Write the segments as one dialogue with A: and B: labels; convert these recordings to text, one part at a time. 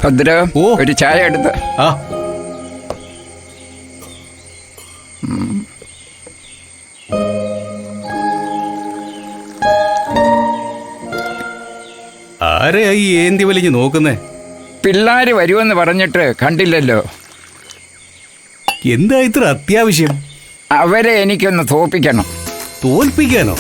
A: ഭദ്ര ഒരു ചായ എടുത്ത്.
B: ആരെയാ ഈ ഏന്തി വലിഞ്ഞ് നോക്കുന്നേ?
A: പിള്ളാര് വരുമെന്ന് പറഞ്ഞിട്ട് കണ്ടില്ലല്ലോ.
B: എന്താ ഇത്ര അത്യാവശ്യം?
A: അവരെ എനിക്കൊന്ന് തോൽപ്പിക്കണം.
B: തോൽപ്പിക്കാനോ?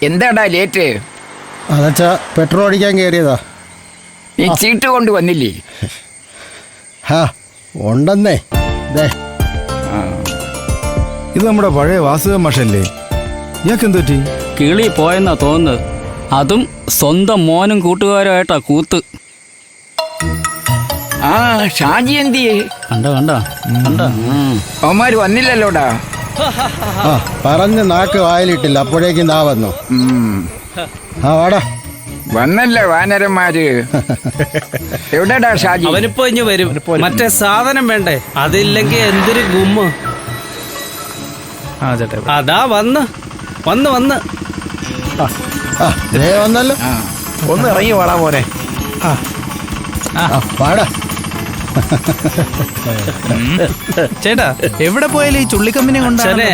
A: എന്താടാ ലേറ്റ്?
C: അതെച്ചാ പെട്രോൾ അടിക്കാൻ കയറിയതാ.
A: നീ ചീട്ട് കൊണ്ട് വന്നില്ലേ?
C: ഉണ്ടെന്നേ.
D: ഇത് നമ്മുടെ പഴയ വാസുദേവൻ മാഷല്ലേ? ഇയാൾക്ക് എന്ത് പറ്റി?
E: കിളി പോയെന്നാ തോന്നുന്നത്. അതും സ്വന്തം മോനും കൂട്ടുകാരുമായിട്ടാ കൂത്ത്.
A: ആ ഷാജി എന്തിയേ?
E: കണ്ട
A: അവന്മാര് വന്നില്ലല്ലോടാ.
C: പറഞ്ഞ് നാക്ക് വായിലിട്ടില്ല, അപ്പോഴേക്കും ദാ വന്നു. വാടാ.
A: വന്നല്ലേ വാനരന്മാര്. എവിടെടാ ഷാജി?
F: അവനിപ്പോ ഇഞ്ഞ് വരും. മറ്റേ സാധനം വേണ്ടേ? അതില്ലെങ്കിൽ എന്തൊരു ഗുമ്മ. അതാ വന്ന് വന്നല്ലോ.
D: ഒന്ന് ഇറങ്ങി വാടാ മോനെ.
C: വാടാ.
D: ചേട്ടാ എവിടെ പോയാലും ഈ ചുള്ളിക്കമ്പിനെ കൊണ്ടാണ്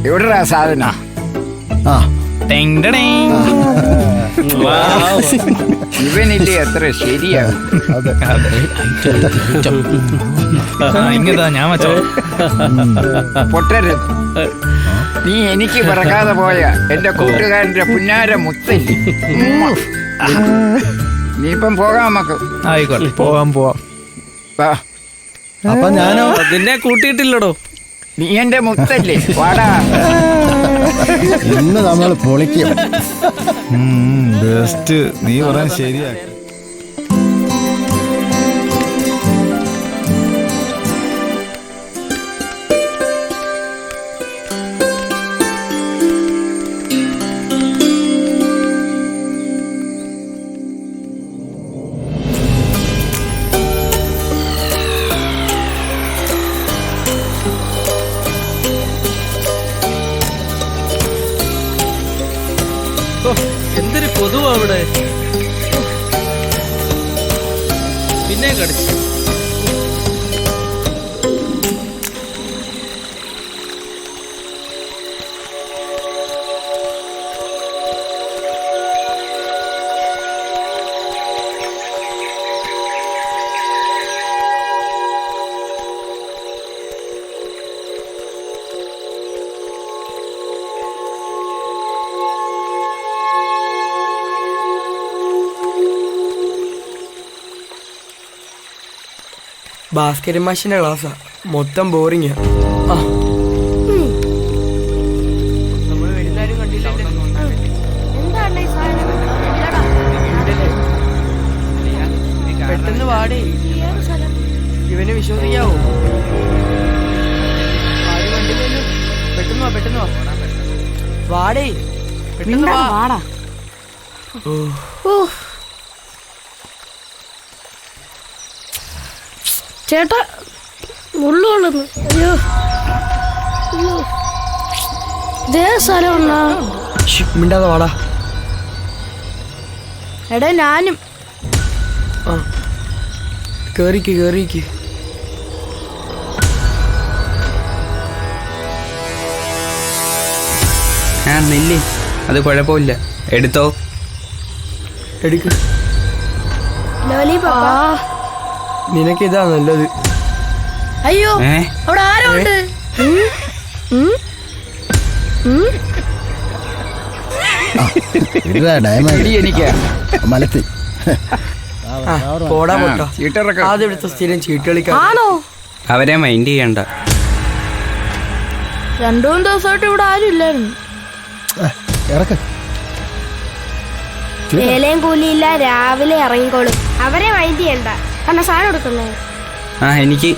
A: എവിടെടാ സാധന? ഇവനില്ലേ എത്ര ശരിയാവും.
D: ഇങ്ങതാ ഞാൻ
A: പൊട്ടരുത്. നീ എനിക്ക് പിറക്കാതെ പോയ എന്റെ കൂട്ടുകാരന്റെ പുന്നാര മുത്തല്ലേ. നീ ഇപ്പം പോകാം നമുക്ക്.
D: ആയിക്കോട്ടെ, പോവാം.
C: അപ്പൊ ഞാനോ?
F: നിന്നെ കൂട്ടിയിട്ടില്ലടോ.
A: നീ എന്റെ മുത്തല്ലേ, വാടാ.
C: ഇന്ന് നമ്മൾ പൊളിക്കും.
D: ബെസ്റ്റ്, നീ പറയാൻ ശരിയാ.
F: എന്തൊരു കൊതുവാ അവിടെ. പിന്നെ കടിച്ചു.
G: ഭാസ്കരൻ മാഷിന്റെ ക്ലാസ്സാ, മൊത്തം ബോറിങ്ങാ. പെട്ടെന്ന് വാടേ, ഇവനെ വിശ്വസിക്കാവോ? ആരും കണ്ടില്ലല്ലോ. പെട്ടെന്ന് വാ വാടേ, പെട്ടെന്ന് വാടാ.
H: ചേട്ടാ മുള്ളുകൊള്ളുന്നു. അയ്യോ ഇതേ സ്ഥലമുണ്ടാ?
G: മിണ്ടാതെ വാടാ.
H: എടാ ഞാനും.
G: കേറിക്ക്.
F: നെല്ലി അത് കുഴപ്പമില്ല, എടുത്തോ.
G: എടുക്ക്.
H: നിനക്കിതാ
G: നല്ലത്.
H: അയ്യോ അവിടെ ആരോ ഉണ്ട്.
A: എനിക്ക്
C: മലത്തി
G: പോടാ പൊട്ടാ. ആദ്യത്തെ സ്ഥിരം ചീട്ട് കളിക്കാണോ?
F: അവരെ മൈൻഡ് ചെയ്യണ്ട.
H: 2-3 ദിവസമായിട്ട് ഇവിടെ ആരും ഇല്ലായിരുന്നു. വേലയും കൂലിയില്ല, രാവിലെ ഇറങ്ങിക്കോളും. അവരെ മൈൻഡ് ചെയ്യണ്ട. കാരണം സാധനം എടുക്കുന്നേ.
F: എനിക്ക്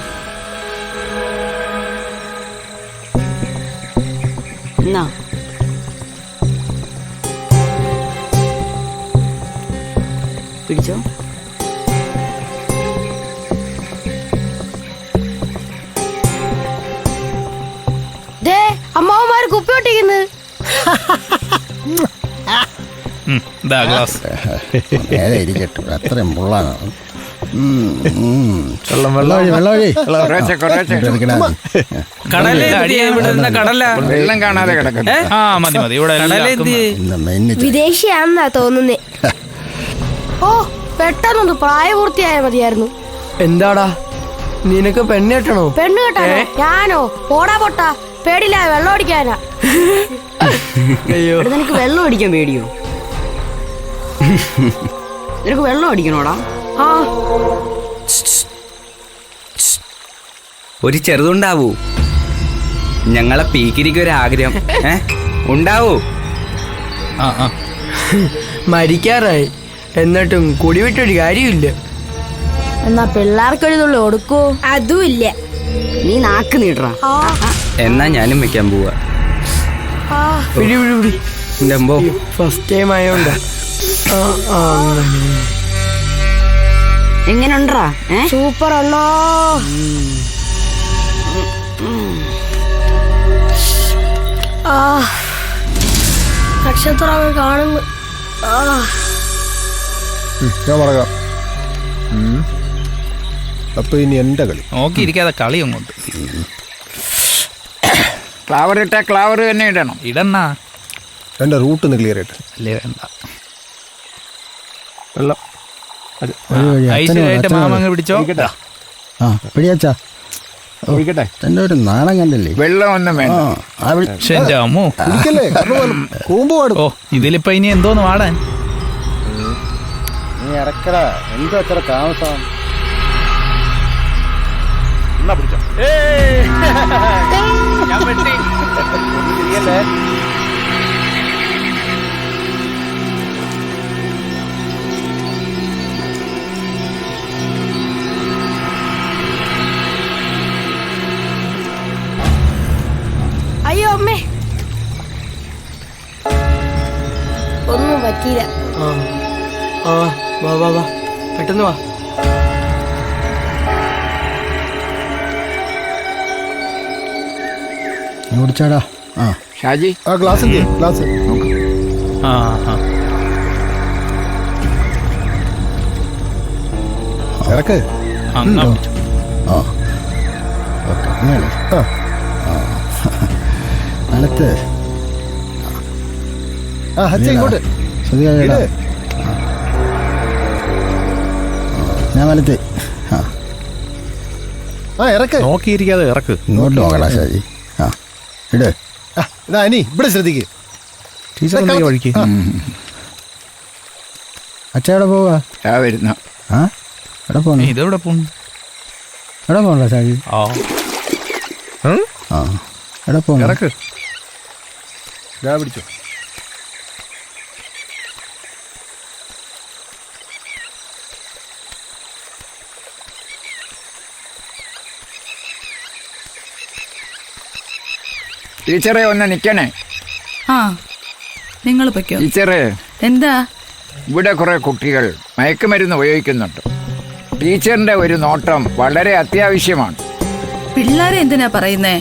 I: പിടിച്ചോ.
H: ദേ അമ്മാവന്മാര് കുപ്പി ഒട്ടിക്കുന്നു.
C: നേരെ ഇരിക്കട്ടെ, അത്രയും മുള്ളാണ്. വെള്ളമൊഴി
A: കുറേശ്ശെ കുറേശ്ശെ
F: കടല
A: വെള്ളം കാണാതെ കിടക്കുന്നു.
H: വിദേശിയാണെന്നാ തോന്നുന്നേ. ഓ പെട്ടെന്നൊന്ന് പ്രായപൂർത്തിയായ മതിയായിരുന്നു.
G: എന്താടാ നിനക്ക് പെണ്ണ് കെട്ടണോ?
H: പെണ്ണ് കേട്ടാനോ? ഞാനോ? ഓടാ പൊട്ടാ, പേടില്ല, വെള്ളം അടിക്കാനാ.
G: അയ്യോ
I: നിനക്ക് വെള്ളം അടിക്കാൻ പേടിയോ? നിനക്ക് വെള്ളം അടിക്കണോടാ?
H: ആ
J: ഒരു ചെറുതുണ്ടാവൂ. ഞങ്ങളെ പീക്കിരിക്ക് ഒരു ആഗ്രഹം ഉണ്ടാവൂ.
G: മരിക്കാറായി എന്നിട്ടും കുടിവിട്ടൊരു കാര്യമില്ല.
H: എന്നാ പിള്ളേർക്കൊഴുതുള്ളൂ കൊടുക്കൂ. അതും ഇല്ല.
I: നീ നാക്ക് നീട്ടറാ.
J: എന്നാ ഞാനും വെക്കാൻ പോവാ.
G: പിടി പിടി പിടി.
J: എൻ്റെ അമ്പോ,
G: ഫസ്റ്റ് ടൈം ആയോണ്ട.
I: എങ്ങനെയുണ്ടാ?
H: സൂപ്പർ അണ്ണോ. നക്ഷത്രം കാണുന്നു.
D: ഞാൻ പറയാം. അപ്പൊ ഇനി എന്റെ കളി
K: നോക്കിയിരിക്കാതെ കളി അങ്ങോട്ട്.
A: ക്ലാവർ ഇട്ടാ ക്ലാവർ തന്നെ ഇടണം.
K: ഇടണ്ണ
D: എന്റെ റൂട്ട് ഒന്ന് ക്ലിയർ ആയിട്ട്.
K: അല്ലേ വേണ്ട.
D: വെള്ളം
K: ഐശ്വര്യമായിട്ട് മാമങ്ങ് പിടിച്ചോ.
C: ആ പിടിയച്ചാ.
D: ഒഴിക്കട്ടെ.
C: എന്റെ ഒരു നാണം കണ്ടല്ലേ.
A: വെള്ളം ഒന്നും വേണ്ട.
K: എന്റെ അമ്മോ,
D: കൂമ്പ് പാടും.
K: ഓ ഇതിലിപ്പോ ഇനി എന്തോന്ന് പാടാൻ.
C: നീ ഇറക്കടാ, എന്തോ അത്ര താമസം.
H: അയ്യോ അമ്മേ, ഒന്നും പറ്റിയില്ല.
G: വാ വാ വാ, പെട്ടെന്ന് വാ.
C: ഓടിച്ചാടാ. ആ
A: ഷാജി
D: ആ ഗ്ലാസ് എന്ത് ഗ്ലാസ്? ഇറക്ക്.
C: ആ ഓക്കെ. അടുത്ത്
D: ഇങ്ങോട്ട്
C: ശ്രദ്ധിക്കാ. ഞാൻ വലത്ത്.
D: ആ ഇറക്ക്.
B: നോക്കിയിരിക്കാതെ ഇറക്ക്.
C: ഇങ്ങോട്ട് നോക്കടാ ഷാജി. ആ ഇട്.
D: ഇതാ അനി ഇവിടെ ശ്രദ്ധിക്ക്.
B: ടീച്ചർ വഴിക്ക്.
C: അച്ഛ എവിടെ പോവാ?
A: വരുന്ന
C: ആ എവിടെ പോണു?
K: ഇതെവിടെ പോണു?
C: എവിടെ പോകണ്ട ഷാജി? ആ എവിടെ പോണു?
B: ഇറക്ക്.
D: ഞാൻ പിടിച്ചോ.
A: ടീച്ചറെ ഒന്ന് നിക്കണേ.
L: ആ നിങ്ങൾ പൊയ്ക്കോ.
A: ടീച്ചറെ,
L: എന്താ?
A: ഇവിടെ കുറെ കുട്ടികൾ മയക്കുമരുന്ന് ഉപയോഗിക്കുന്നുണ്ട്. ടീച്ചറിന്റെ ഒരു നോട്ടം വളരെ അത്യാവശ്യമാണ്.
L: പിള്ളേരെ എന്തിനാ പറയുന്നേ?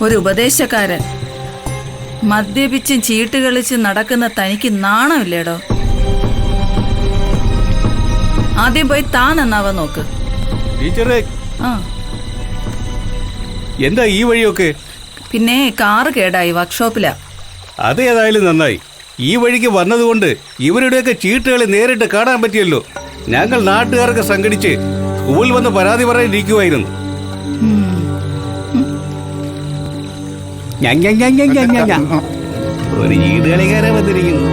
L: ഒരു ഉപദേശക്കാരൻ മദ്യപിച്ചും ചീട്ട് കളിച്ചും നടക്കുന്ന തനിക്ക് നാണമില്ലേടോ? ആദ്യം പോയി താൻ നന്നാവാൻ നോക്ക്.
B: ടീച്ചറെ
L: ആ
B: എന്താ ഈ വഴിയൊക്കെ?
L: പിന്നെ കാറ് കേടായി വർക്ക്ഷോപ്പിലാ.
B: അത് ഏതായാലും നന്നായി. ഈ വഴിക്ക് വന്നതുകൊണ്ട് ഇവരുടെയൊക്കെ ചീട്ടുകളെ നേരിട്ട് കാണാൻ പറ്റിയല്ലോ. ഞങ്ങൾ നാട്ടുകാർക്ക് സംഘടിച്ച് സ്കൂളിൽ വന്ന് പരാതി പറയാനിരിക്കുമായിരുന്നു. ഒരു ചീട്ടുകളിക്കാരെ വന്നിരിക്കുന്നു.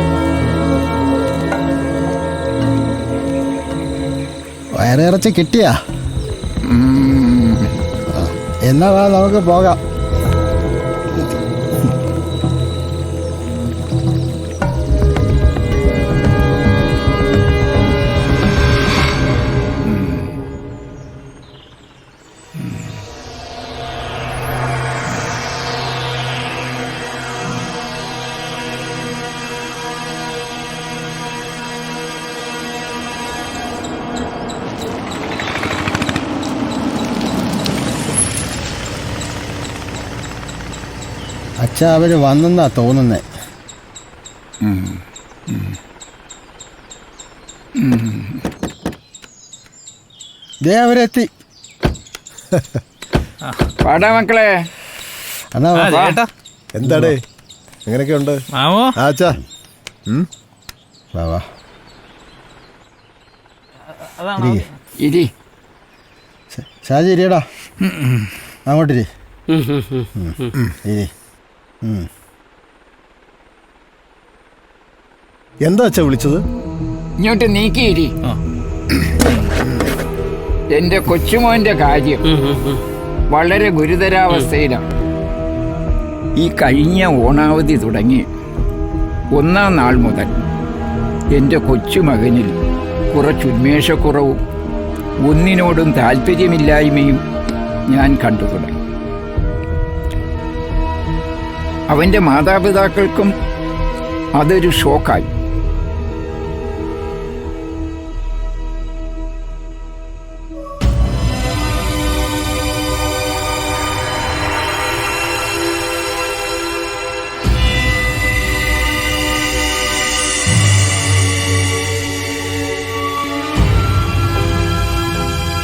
C: വയറിറച്ച് കിട്ടിയാ? എന്നാ വാ നമുക്ക് പോകാം. അച്ഛാ അവര് വന്നെന്നാ തോന്നുന്നേ. ദേ അവരെത്തി.
A: പാടാ മക്കളെ.
C: എന്നാ
K: ആ,
C: വാ.
K: ചേട്ടാ
D: എന്താടേ എങ്ങനെയൊക്കെ ഉണ്ട്?
K: മാമോ
D: ആച്ചാ
C: വാ വാ
K: അതാണോ
A: ഇരി.
C: ഷാജി ഇരിയടാ. അങ്ങോട്ടിരി. ഇരി.
D: എന്താ അച്ഛാ വിളിച്ചത്?
A: ഇങ്ങോട്ട് നീക്കിയിരി. എന്റെ കൊച്ചുമോന്റെ കാര്യം വളരെ ഗുരുതരാവസ്ഥയിലാണ്. ഈ കഴിഞ്ഞ ഓണാവധി തുടങ്ങി 1-ാം നാൾ മുതൽ എൻ്റെ കൊച്ചുമകനിൽ കുറച്ചുന്മേഷക്കുറവും ഒന്നിനോടും താല്പര്യമില്ലായ്മയും ഞാൻ കണ്ടു തുടങ്ങി. അവൻ്റെ മാതാപിതാക്കൾക്കും അതൊരു ഷോക്കായി.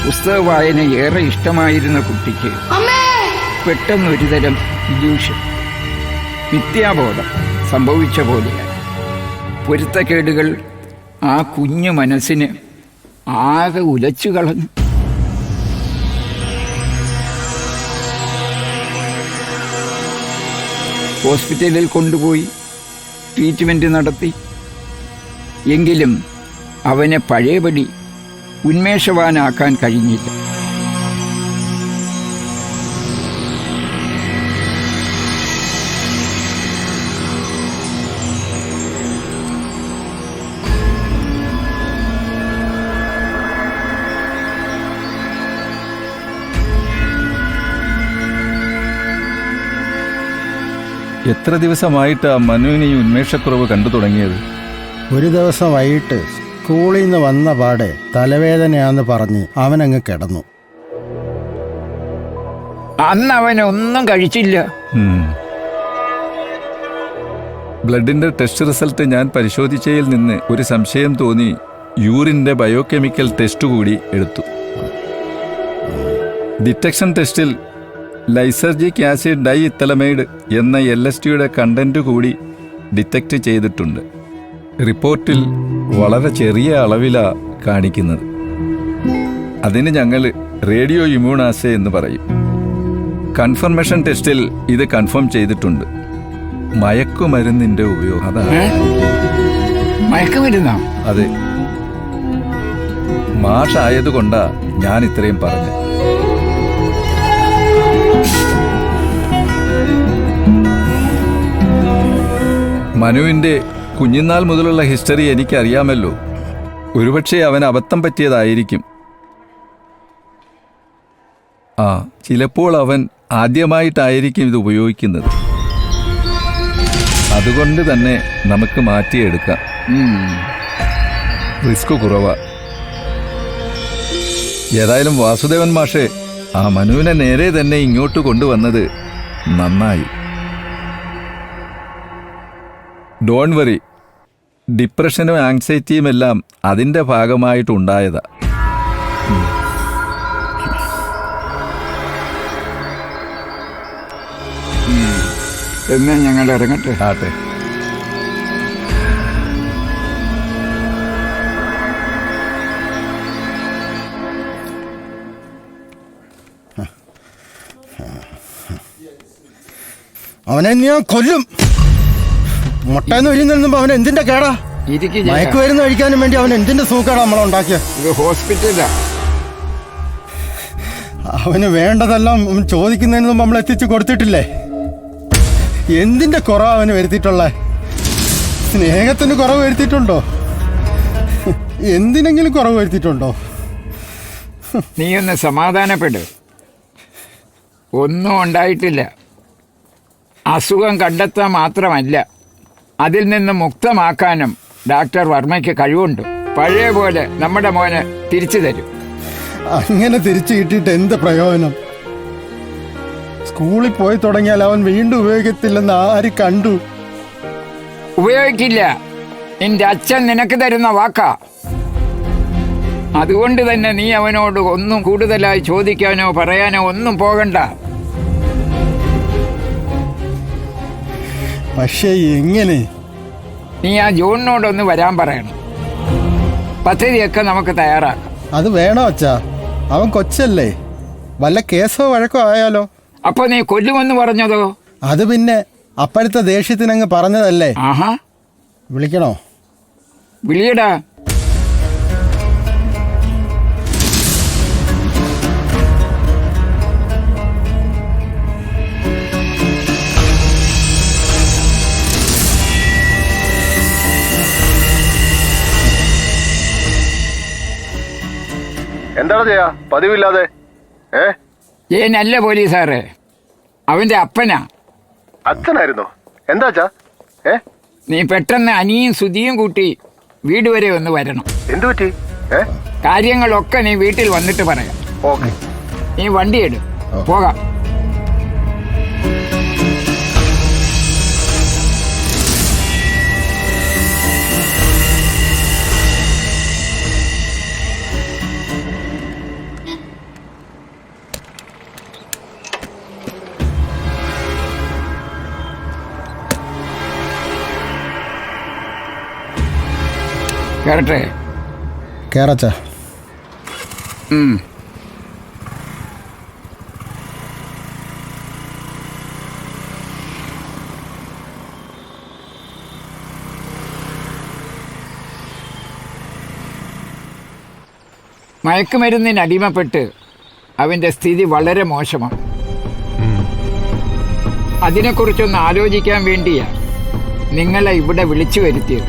A: പുസ്തക വായന ഏറെ ഇഷ്ടമായിരുന്ന കുട്ടിക്ക് പെട്ടെന്നൊരുതരം ഇല്യൂഷൻ, മിഥ്യാബോധം സംഭവിച്ച പോലെയായി. പൊരുത്തക്കേടുകൾ ആ കുഞ്ഞു മനസ്സിന് ആകെ ഉലച്ചു കളഞ്ഞു. ഹോസ്പിറ്റലിൽ കൊണ്ടുപോയി ട്രീറ്റ്മെൻറ്റ് നടത്തി. എങ്കിലും അവനെ പഴയപടി ഉന്മേഷവാനാക്കാൻ കഴിഞ്ഞില്ല.
M: എത്ര ദിവസമായിട്ടാ മനുവിന് ഈ ഉന്മേഷക്കുറവ് കണ്ടു തുടങ്ങിയത്?
C: ഒരു ദിവസം വൈകിട്ട് സ്കൂളിൽ നിന്ന് വന്ന പാടെ തലവേദനയാന്ന് പറഞ്ഞ് അവനങ്ങ് കിടന്നു.
A: അന്ന് അവനൊന്നും കഴിച്ചില്ല.
M: ബ്ലഡിന്റെ ടെസ്റ്റ് റിസൾട്ട് ഞാൻ പരിശോധിച്ചതിൽ നിന്ന് ഒരു സംശയം തോന്നി യൂറിന്റെ ബയോകെമിക്കൽ ടെസ്റ്റ് കൂടി എടുത്തു. ഡിറ്റക്ഷൻ ടെസ്റ്റിൽ ലൈസർജിക് ആസിഡ് ഡൈ ഇത്തലമൈഡ് എന്ന LSD-യുടെ കണ്ടന്റ് കൂടി ഡിറ്റക്റ്റ് ചെയ്തിട്ടുണ്ട്. റിപ്പോർട്ടിൽ വളരെ ചെറിയ അളവിലാ കാണിക്കുന്നത്. അതിന് ഞങ്ങൾ റേഡിയോ ഇമ്മ്യൂൺ ആസേ എന്ന് പറയും. കൺഫർമേഷൻ ടെസ്റ്റിൽ ഇത് കൺഫേം ചെയ്തിട്ടുണ്ട്. മയക്കുമരുന്നിന്റെ ഉപയോഗം. അതാണ്
A: മയക്കുമരുന്നോ?
M: അതെ. മാഷായതുകൊണ്ടാ ഞാൻ ഇത്രയും പറഞ്ഞത്. മനുവിന്റെ കുഞ്ഞുനാൾ മുതലുള്ള ഹിസ്റ്ററി എനിക്കറിയാമല്ലോ. ഒരുപക്ഷെ അവൻ അബദ്ധം പറ്റിയതായിരിക്കും. ചിലപ്പോൾ അവൻ ആദ്യമായിട്ടായിരിക്കും ഇത് ഉപയോഗിക്കുന്നത്. അതുകൊണ്ട് തന്നെ നമുക്ക് മാറ്റിയെടുക്കാം. റിസ്ക് കുറവാ. ഏതായാലും വാസുദേവൻ മാഷെ ആ മനുവിനെ നേരെ തന്നെ ഇങ്ങോട്ട് കൊണ്ടുവന്നത് നന്നായി. ഡോണ്ട് വറി, ഡിപ്രഷനും ആങ്സൈറ്റിയും എല്ലാം അതിൻ്റെ ഭാഗമായിട്ടുണ്ടായതാ.
A: എന്നാ ഞങ്ങൾ ഇറങ്ങട്ടെ.
M: ആട്ടെ.
C: അവനെ ഞാൻ കൊല്ലും. മുട്ടേന്ന് ഒരുങ്ങുമ്പോ അവൻ എന്തിന്റെ കേടാ? മയക്കുമരുന്ന് കഴിക്കാനും വേണ്ടി അവൻ എന്തിന്റെ സൂക്കാടാ നമ്മളുണ്ടാക്കിയത്?
A: ഇത് ഹോസ്പിറ്റലാ.
C: അവന് വേണ്ടതെല്ലാം ചോദിക്കുന്നതിന് മുമ്പ് നമ്മൾ എത്തിച്ചു കൊടുത്തിട്ടില്ലേ? എന്തിന്റെ കുറവ് അവന് വരുത്തിയിട്ടുള്ള? സ്നേഹത്തിന് കുറവ് വരുത്തിയിട്ടുണ്ടോ? എന്തിനെങ്കിലും കുറവ് വരുത്തിയിട്ടുണ്ടോ?
A: നീ ഒന്ന് സമാധാനപ്പെട്. ഒന്നും ഉണ്ടായിട്ടില്ല. അസുഖം കണ്ടെത്താൻ മാത്രമല്ല, അതിൽ നിന്ന് മുക്തമാക്കാനും ഡോക്ടർ വർമ്മയ്ക്ക് കഴിവുണ്ട്. പഴയ പോലെ നമ്മുടെ മോനെ തിരിച്ചു തരും.
C: അങ്ങനെ തിരിച്ചു കിട്ടിയിട്ട് എന്ത് പ്രയോജനം? സ്കൂളിൽ പോയി തുടങ്ങിയാൽ അവൻ വീണ്ടും ഉപയോഗിക്കത്തില്ലെന്ന് ആര് കണ്ടു?
A: ഉപയോഗിക്കില്ല. നിന്റെ അച്ഛൻ നിനക്ക് തരുന്ന വാക്കാ. അതുകൊണ്ട് തന്നെ നീ അവനോട് ഒന്നും കൂടുതലായി ചോദിക്കാനോ പറയാനോ ഒന്നും പോകണ്ട.
C: പക്ഷേ എങ്ങനെ?
A: നീ ആ ജോണിനോടൊന്ന് വരാൻ പറയണം. പദ്ധതിയൊക്കെ നമുക്ക് തയ്യാറാക്കാം.
C: അത് വേണോ അച്ഛാ? അവൻ കൊച്ചല്ലേ, വല്ല കേസോ വഴക്കോ ആയാലോ?
A: അപ്പൊ നീ കൊല്ലുമെന്ന് പറഞ്ഞതോ?
C: അത് പിന്നെ അപ്പോഴത്തെ ദേഷ്യത്തിനങ്ങ് പറഞ്ഞതല്ലേ.
A: ആഹാ,
C: വിളിക്കണോ?
A: വിളിയടാ.
C: എന്താണ് ചെയ്യാ പതിവില്ലാതെ?
A: നല്ല പോലീസാറ്, അവന്റെ അപ്പനാ.
C: അച്ഛനായിരുന്നോ? എന്താ?
A: നീ പെട്ടെന്ന് അനിയും സുധിയും കൂട്ടി വീട് വരെ ഒന്ന് വരണം.
C: എന്തു പറ്റി?
A: കാര്യങ്ങളൊക്കെ നീ വീട്ടിൽ വന്നിട്ട് പറയാം.
C: ഓക്കെ.
A: നീ വണ്ടി എടു, പോകാം. കേറട്ടെ?
C: കേറച്ച.
A: മയക്കുമരുന്നിന് അടിമപ്പെട്ട് അവന്റെ സ്ഥിതി വളരെ മോശമാണ്. അതിനെക്കുറിച്ചൊന്ന് ആലോചിക്കാൻ വേണ്ടിയാ നിങ്ങളെ ഇവിടെ വിളിച്ചു വരുത്തിയത്.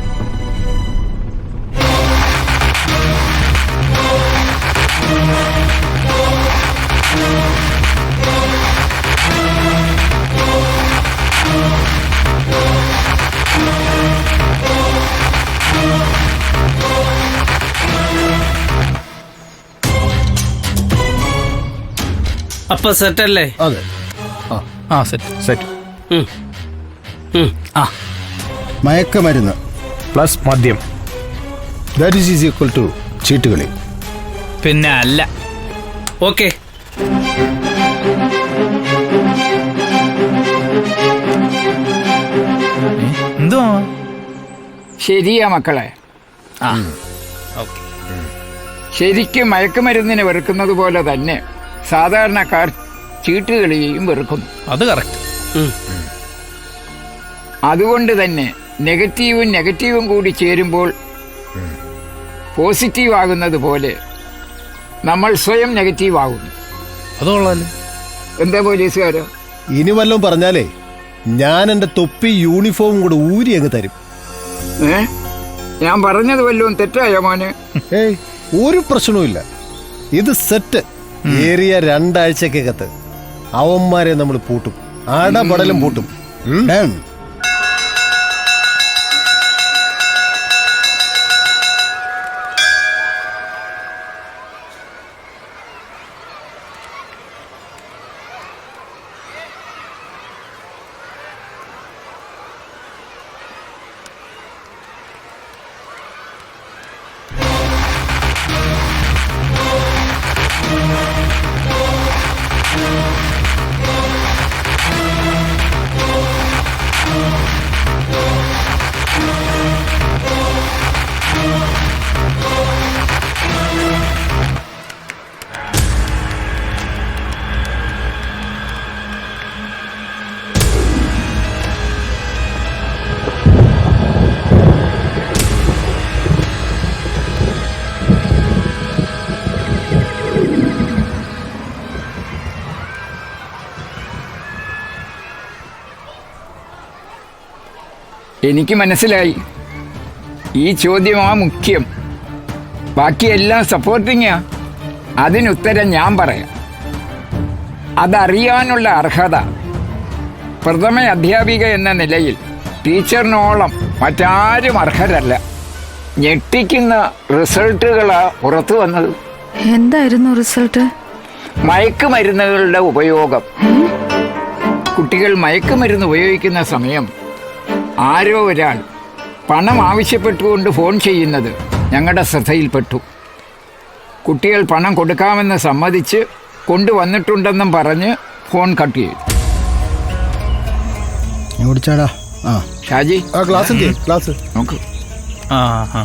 F: അപ്പൊ സെറ്റല്ലേ?
C: അതെ.
K: ആ സെറ്റ്.
C: മയക്കുമരുന്ന്
D: പ്ലസ് മദ്യം, ദാറ്റ് ഈസ് ഈക്വൽ ടു ചീട്ടുകളി.
K: പിന്നെ അല്ല.
F: ഓക്കെ.
K: എന്തോ
A: ശരിയാ മക്കളെ. ശരിക്കും മയക്കുമരുന്നിനെ വെറുക്കുന്നത് പോലെ തന്നെ സാധാരണക്കാർ ചീട്ടുകളിയെയും വെറുക്കുന്നു.
K: അത് കറക്റ്റ്.
A: അതുകൊണ്ട് തന്നെ നെഗറ്റീവും കൂടി ചേരുമ്പോൾ പോസിറ്റീവ് ആകുന്നത് പോലെ നമ്മൾ സ്വയം നെഗറ്റീവ് ആകുന്നു.
K: അത് കൊള്ളാലോ.
A: എന്താ പോലീസുകാരോ?
C: ഇനി വല്ലതും പറഞ്ഞാലേ ഞാൻ എന്റെ തൊപ്പി യൂണിഫോമും കൂടെ ഊരി അങ്ങ് തരും.
A: ഞാൻ പറഞ്ഞത് വല്ലതും തെറ്റായോ മോനെ?
C: ഏയ്, ഒരു പ്രശ്നവുമില്ല. ഇത് സെറ്റ്. ഏറിയ 2 ആഴ്ചക്കകത്ത് അവന്മാരെ നമ്മൾ പൂട്ടും, ആടപടലും പൂട്ടും.
A: എനിക്ക് മനസ്സിലായി. ഈ ചോദ്യമാ മുഖ്യം, ബാക്കിയെല്ലാം സപ്പോർട്ടിങ്ങാ. അതിനുത്തരം ഞാൻ പറയാം. അതറിയാനുള്ള അർഹത പ്രഥമ അധ്യാപിക എന്ന നിലയിൽ ടീച്ചറിനോളം മറ്റാരും അർഹരല്ല. ഞെട്ടിക്കുന്ന റിസൾട്ടുകളാ പുറത്തു വന്നത്.
L: എന്തായിരുന്നു റിസൾട്ട്?
A: മയക്കുമരുന്നുകളുടെ ഉപയോഗം കുട്ടികൾ മയക്കുമരുന്ന് ഉപയോഗിക്കുന്ന സമയം ആരോ ഒരാൾ പണം ആവശ്യപ്പെട്ടുകൊണ്ട് ഫോൺ ചെയ്യുന്നത് ഞങ്ങളുടെ ശ്രദ്ധയിൽപ്പെട്ടു. കുട്ടികൾ പണം കൊടുക്കാമെന്ന് സമ്മതിച്ച് കൊണ്ടുവന്നിട്ടുണ്ടെന്നും പറഞ്ഞ് ഫോൺ കട്ട് ചെയ്തു.
C: ഓടിച്ചാടാ. ആ
A: ഷാജി,
C: ആ ഗ്ലാസ് ഗ്ലാസ്
A: നോക്ക്.
K: ആ ആ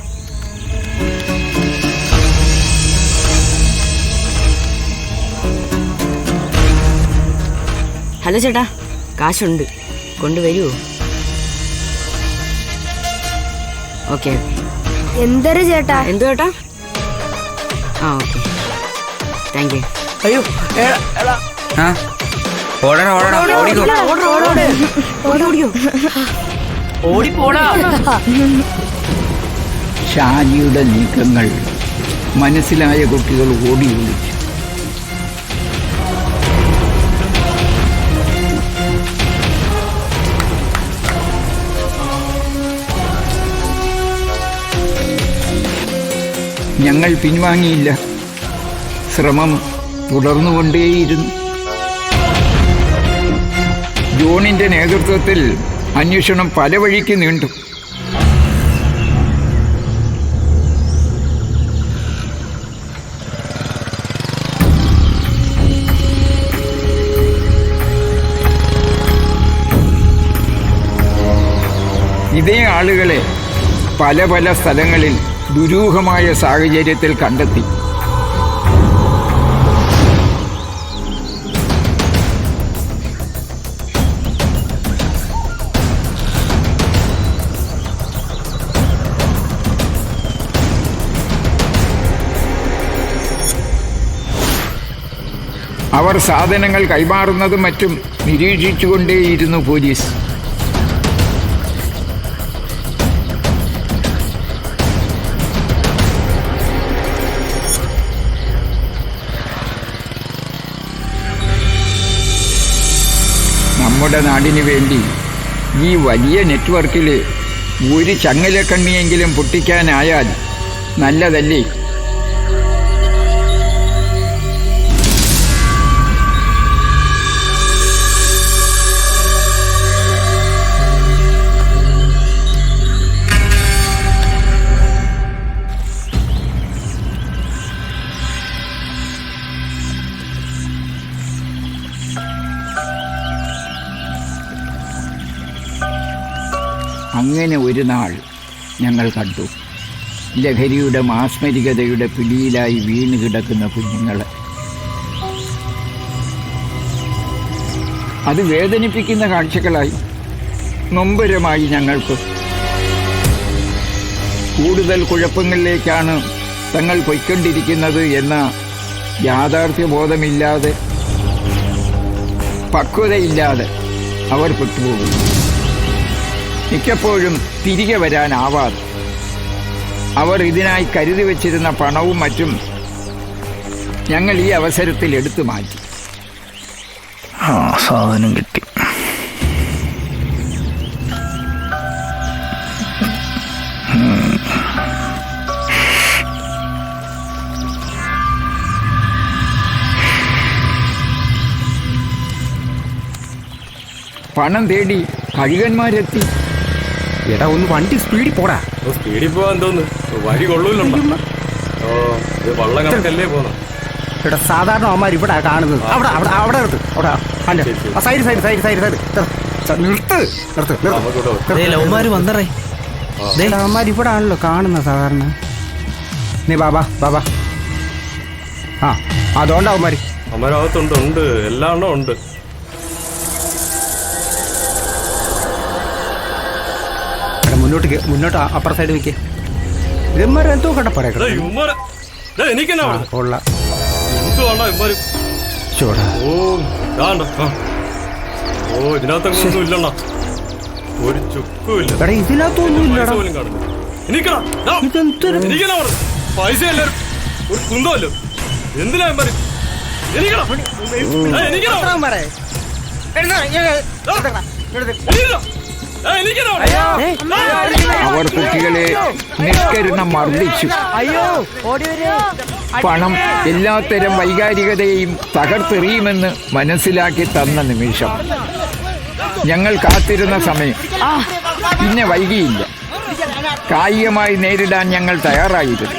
I: ഹലോ ചേട്ടാ, കാശുണ്ട്, കൊണ്ടുവരുമോ? ഓക്കെ.
H: എന്തൊരു ചേട്ടാ?
I: എന്തു ചേട്ടാ? ആ ഓക്കെ, താങ്ക് യു.
G: അയ്യോ
J: ആ ഓടണം ഓടണം ഓടിക്കോ.
I: ഓടിയോ?
G: ഓടിപ്പോടാ.
A: ഷാജിയുടെ നീക്കങ്ങൾ മനസ്സിലായ കുട്ടികൾ ഓടി ഒളിച്ചു. ഞങ്ങൾ പിൻവാങ്ങിയില്ല. ശ്രമം തുടർന്നുകൊണ്ടേയിരുന്നു. ജോണിന്റെ നേതൃത്വത്തിൽ അന്വേഷണം പല വഴിക്ക് നീണ്ടു. ഇതേ ആളുകളെ പല പല സ്ഥലങ്ങളിൽ ദുരൂഹമായ സാഹചര്യത്തിൽ കണ്ടെത്തി. അവർ സാധനങ്ങൾ കൈമാറുന്നതും മറ്റും നിരീക്ഷിച്ചുകൊണ്ടേയിരുന്നു പോലീസ്. നമ്മുടെ നാടിനു വേണ്ടി ഈ വലിയ നെറ്റ്വർക്കിൽ ഒരു ചങ്ങലക്കണ്ണിയെങ്കിലും പൊട്ടിക്കാനായാൽ നല്ലതല്ലേ? അങ്ങനെ ഒരു നാൾ ഞങ്ങൾ കണ്ടു ലഹരിയുടെ മാസ്മരികതയുടെ പിടിയിലായി വീണ് കിടക്കുന്ന കുഞ്ഞുങ്ങളെ. അത് വേദനിപ്പിക്കുന്ന കാഴ്ചകളായി, നൊമ്പരമായി ഞങ്ങൾക്ക്. കൂടുതൽ കുഴപ്പങ്ങളിലേക്കാണ് തങ്ങൾ പൊയ്ക്കൊണ്ടിരിക്കുന്നത് എന്ന യാഥാർത്ഥ്യബോധമില്ലാതെ, പക്വതയില്ലാതെ അവർ പെട്ടുപോകും. മിക്കപ്പോഴും തിരികെ വരാനാവാതെ അവർ ഇതിനായി കരുതി വച്ചിരുന്ന പണവും മറ്റും ഞങ്ങൾ ഈ അവസരത്തിൽ എടുത്തു മാറ്റി.
K: ആ സാധനം കിട്ടി.
A: പണം തേടി കഴുകന്മാരെത്തി.
J: എടാ ഒന്ന് വണ്ടി സ്പീഡിൽ പോടാ.
B: സ്പീഡിൽ പോവാൻ തോന്നുന്നു, വഴി കൊള്ളൂല്ലോ. വള്ളം കണക്കല്ലേ പോന്നു.
J: എടാ സാധാരണ അവന്മാർ ഇവിടെ കാണുന്നത്. അവിടെ അവിടെ അവിടെ നിർത്ത്. അവിടെ അല്ല side side side side side നിർത്ത് നിർത്ത്.
F: ലവന്മാര് വന്നറേ.
J: അവന്മാർ ഇവിടെ ആണല്ലോ കാണുന്നത് സാധാരണ. നീ ബാബാ ബാബാ. ആ അതുകൊണ്ടാ
B: അവന്മാരകത്തുണ്ട്, ഉണ്ട്, എല്ലാം എണ്ണം ഉണ്ട്.
J: മുന്നോട്ട് അപ്പുറ സൈഡ് വെക്കേ. ഇവന്മാരെ എന്തോ കണ്ട പറയാ.
B: ഇതിനകത്തൊന്നും ഇല്ലണ്ണ, ഒരു ചുക്കുമില്ല.
J: ഇതിനകത്തൊന്നുമില്ല.
B: പൈസ എല്ലാരും ഒരു കുന്തമല്ലോ. എന്തിനാ
A: അവർ കുട്ടികളെ നിഷ്കരുണം മർദ്ദിച്ചു. പണം എല്ലാത്തരം വൈകാരികതയെയും തകർത്തെറിയുമെന്ന് മനസ്സിലാക്കി തന്ന നിമിഷം ഞങ്ങൾ കാത്തിരുന്ന സമയം പിന്നെ വൈകിയില്ല. കായികമായി നേരിടാൻ ഞങ്ങൾ തയ്യാറായിരുന്നു.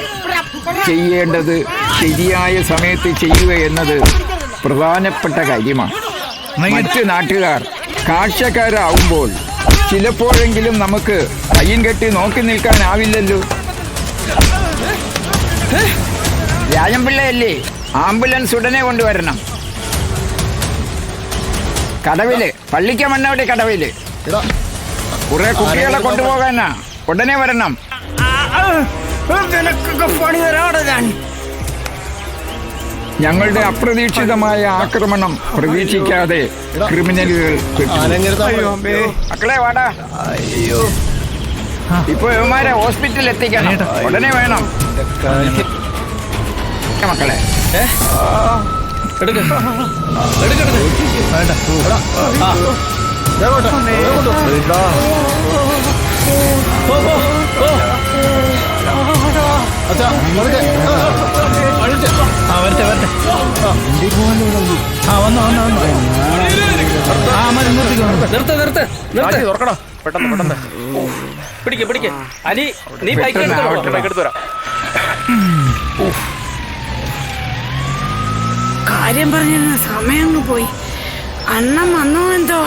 A: ചെയ്യേണ്ടത് ശരിയായ സമയത്ത് ചെയ്യുക എന്നത് പ്രധാനപ്പെട്ട കാര്യമാണ്. മറ്റ് നാട്ടുകാർ കാഴ്ചക്കാരാവുമ്പോൾ ചിലപ്പോഴെങ്കിലും നമുക്ക് കയ്യും കെട്ടി നോക്കി നിൽക്കാനാവില്ലല്ലോ. രാജംപിള്ളയല്ലേ, ആംബുലൻസ് ഉടനെ കൊണ്ടുവരണം. കടവില് പള്ളിക്ക മണ്ണവിടെ കടവില് കുറെ കുട്ടികളെ കൊണ്ടുപോകാനാ. ഉടനെ വരണം. ഞങ്ങളുടെ അപ്രതീക്ഷിതമായ ആക്രമണം പ്രതീക്ഷിക്കാതെ ക്രിമിനലുകൾ മക്കളെ വാടാ. ഇപ്പൊ ഇവന്മാരെ ഹോസ്പിറ്റലിൽ എത്തിക്കണം. ഉടനെ വേണം മക്കളെ.
F: പിടിക്ക് അലി, നീ ബൈക്ക് എടുത്തു വരാം.
I: കാര്യം പറഞ്ഞിരുന്ന സമയം പോയി. അണ്ണം വന്നോ എന്തോ.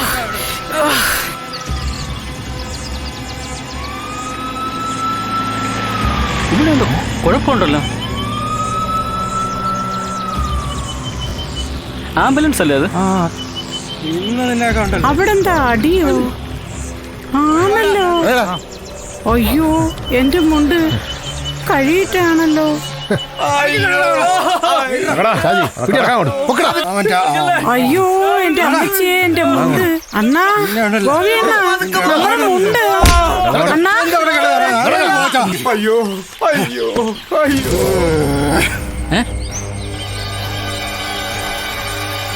E: ഇവിടെയുണ്ടോ കുഴപ്പമുണ്ടല്ലോ. ആംബുലൻസ് അല്ലേ അത്?
I: അവിടെ എന്താ അടിയോ? ആണല്ലോ. അയ്യോ, എന്റെ മുണ്ട് കഴിയിട്ടാണല്ലോ. അയ്യോ, എന്റെ അമ്മച്ചിയെ, എന്റെ മുണ്ട്. അണ്ണാ, ഗോപിയണ്ണാ, നമ്മുടെ മുണ്ട്. അണ്ണാ,
C: അയ്യോ അയ്യോ അയ്യോ.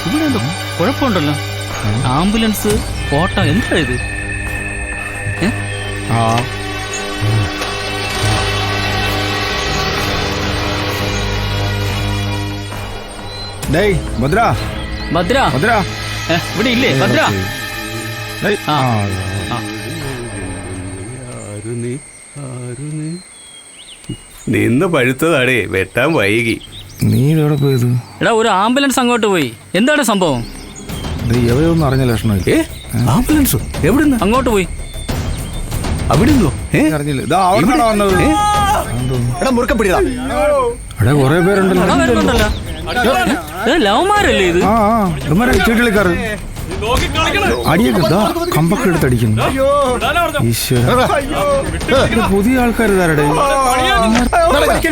E: ഇവിടെയുണ്ടോ കുഴപ്പമുണ്ടല്ലോ. ആംബുലൻസ് ഓട്ടോ എന്താ ഇത്?
D: ഭദ്ര
E: ഭദ്ര
D: ഭദ്ര
E: ഇവിടെ ഇല്ലേ? ഭദ്ര
B: നിന്ന് പഴുത്തതാടേ, വെട്ടാൻ വൈകി.
D: നീ എവിടെ പോയത്?
E: എടാ, ഒരു ആംബുലൻസ് അങ്ങോട്ട് പോയി. എന്താണ് സംഭവം?
D: എവയൊന്നും അറിഞ്ഞ ലക്ഷണം.
B: ആംബുലൻസോ? എവിടുന്ന്?
E: അങ്ങോട്ട് പോയി.
B: അവിടുന്നോ?
D: അറിഞ്ഞില്ല. കൊറേ പേരുണ്ടല്ലോ.
E: ലവ്മാരല്ലേ ഇത്?
D: ചീട്ടുകളിക്കാറ് അടിയൊക്കെ കമ്പൊക്കെ എടുത്ത് അടിക്കുന്നു. ഈശ്വര, പുതിയ ആൾക്കാർ ഇതാരുടെ? ഇതൊക്കെ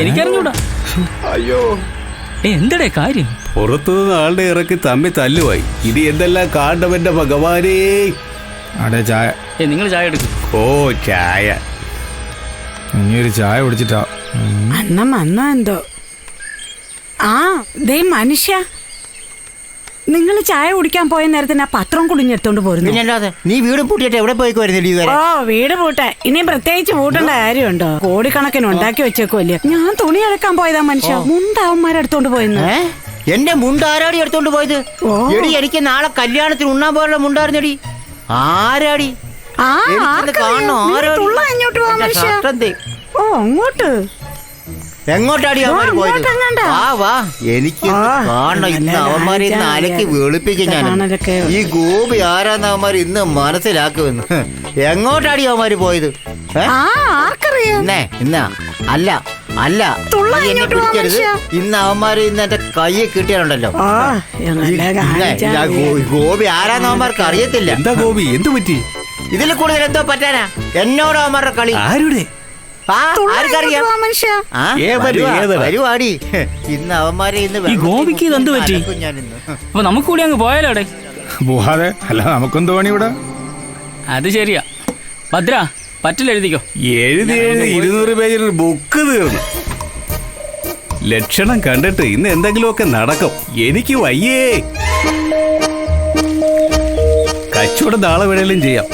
E: എനിക്കറിഞ്ഞൂടാ. എന്തടേ കാര്യം?
B: പുറത്തുനിന്ന് ആളുടെ ഇറക്കി തമ്മി തല്ലുവായി. ഇനി എന്തെല്ലാം കാണവന്റെ ഭഗവാനേ.
D: അടേ ചായ.
E: നിങ്ങൾ ചായ എടുക്കും.
B: ഓ, ചായ.
D: ഇനിയൊരു ചായ കുടിച്ചിട്ടാ.
I: അണ്ണം വന്നോ എന്തോ. ആ ദേ മനുഷ്യ, നിങ്ങൾ ചായ കുടിക്കാൻ പോയ നേരത്തിന് ആ പത്രം കുടിഞ്ഞെടുത്തോണ്ട് പോരുന്നു.
J: നീ വീട് പൂട്ടിയിട്ട് എവിടെ പോയിക്കുവായിരുന്നു?
I: ഓ, വീട് പൂട്ടെ. ഇനിയും പ്രത്യേകിച്ച് പൂട്ടേണ്ട കാര്യമുണ്ടോ? കോടിക്കണക്കിന് ഉണ്ടാക്കി വെച്ചേക്കുമല്ലേ. ഞാൻ തുണി അലക്കാൻ പോയതാ മനുഷ്യ. മുണ്ടാവന്മാരെടുത്തോണ്ട് പോയെന്ന്.
J: എന്റെ മുണ്ട് ആരാടി എടുത്തോണ്ട് പോയത്? എടി, എനിക്ക് നാളെ കല്യാണത്തിന് ഉണ്ണാൻ പോലുള്ള മുണ്ടായിരുന്നെടി. ആരാടി? കാണണോ?
I: ഓ, അങ്ങോട്ട്
J: എങ്ങോട്ടാടി അവന്മാര് പോയത്? വാ വാ, എനിക്ക് കാണണം. ഇന്ന് അവന്മാരെ ഇന്ന് അലക്കി വെളുപ്പിക്കും ഞാൻ. ഈ ഗോപി ആരാന്ന് അവന്മാര് ഇന്ന് മനസ്സിലാക്കുമെന്ന്. എങ്ങോട്ടാടി അവന്മാര് പോയത്? ഇന്നാ അല്ല അല്ല, എന്നെ പിടിക്കരുത്. ഇന്ന് അവന്മാര് ഇന്ന് എന്റെ കയ്യെ കിട്ടിയാലുണ്ടല്ലോ. ഗോപി ആരാന്ന് അവന്മാർക്ക് അറിയത്തില്ല.
B: എന്താ ഗോപി, എന്തു പറ്റി?
J: ഇതിൽ കൂടുതൽ എന്തോ പറ്റാനാ എന്നോട് അവന്മാരുടെ കളി?
B: ആരുടെ?
J: വരുവാടി. ഇന്ന് അവന്മാരെ
E: ഈ ഗോപിക്ക് ഇതെന്ത് പറ്റി? അപ്പൊ നമുക്ക് കൂടി അങ്ങ് പോയാലോടെ?
D: പോവാതെ അല്ല, നമുക്കും തോണി ഇവിടെ.
E: അത് ശരിയാ. ഭദ്ര, പറ്റിലെഴുതിക്കോ.
B: എഴുതി 200 പേജിൽ ബുക്ക് തീർന്നു. ലക്ഷണം കണ്ടിട്ട് ഇന്ന് എന്തെങ്കിലുമൊക്കെ നടക്കും. എനിക്ക് വയ്യേ. കച്ചവടം നാളെ വേണേലും ചെയ്യാം.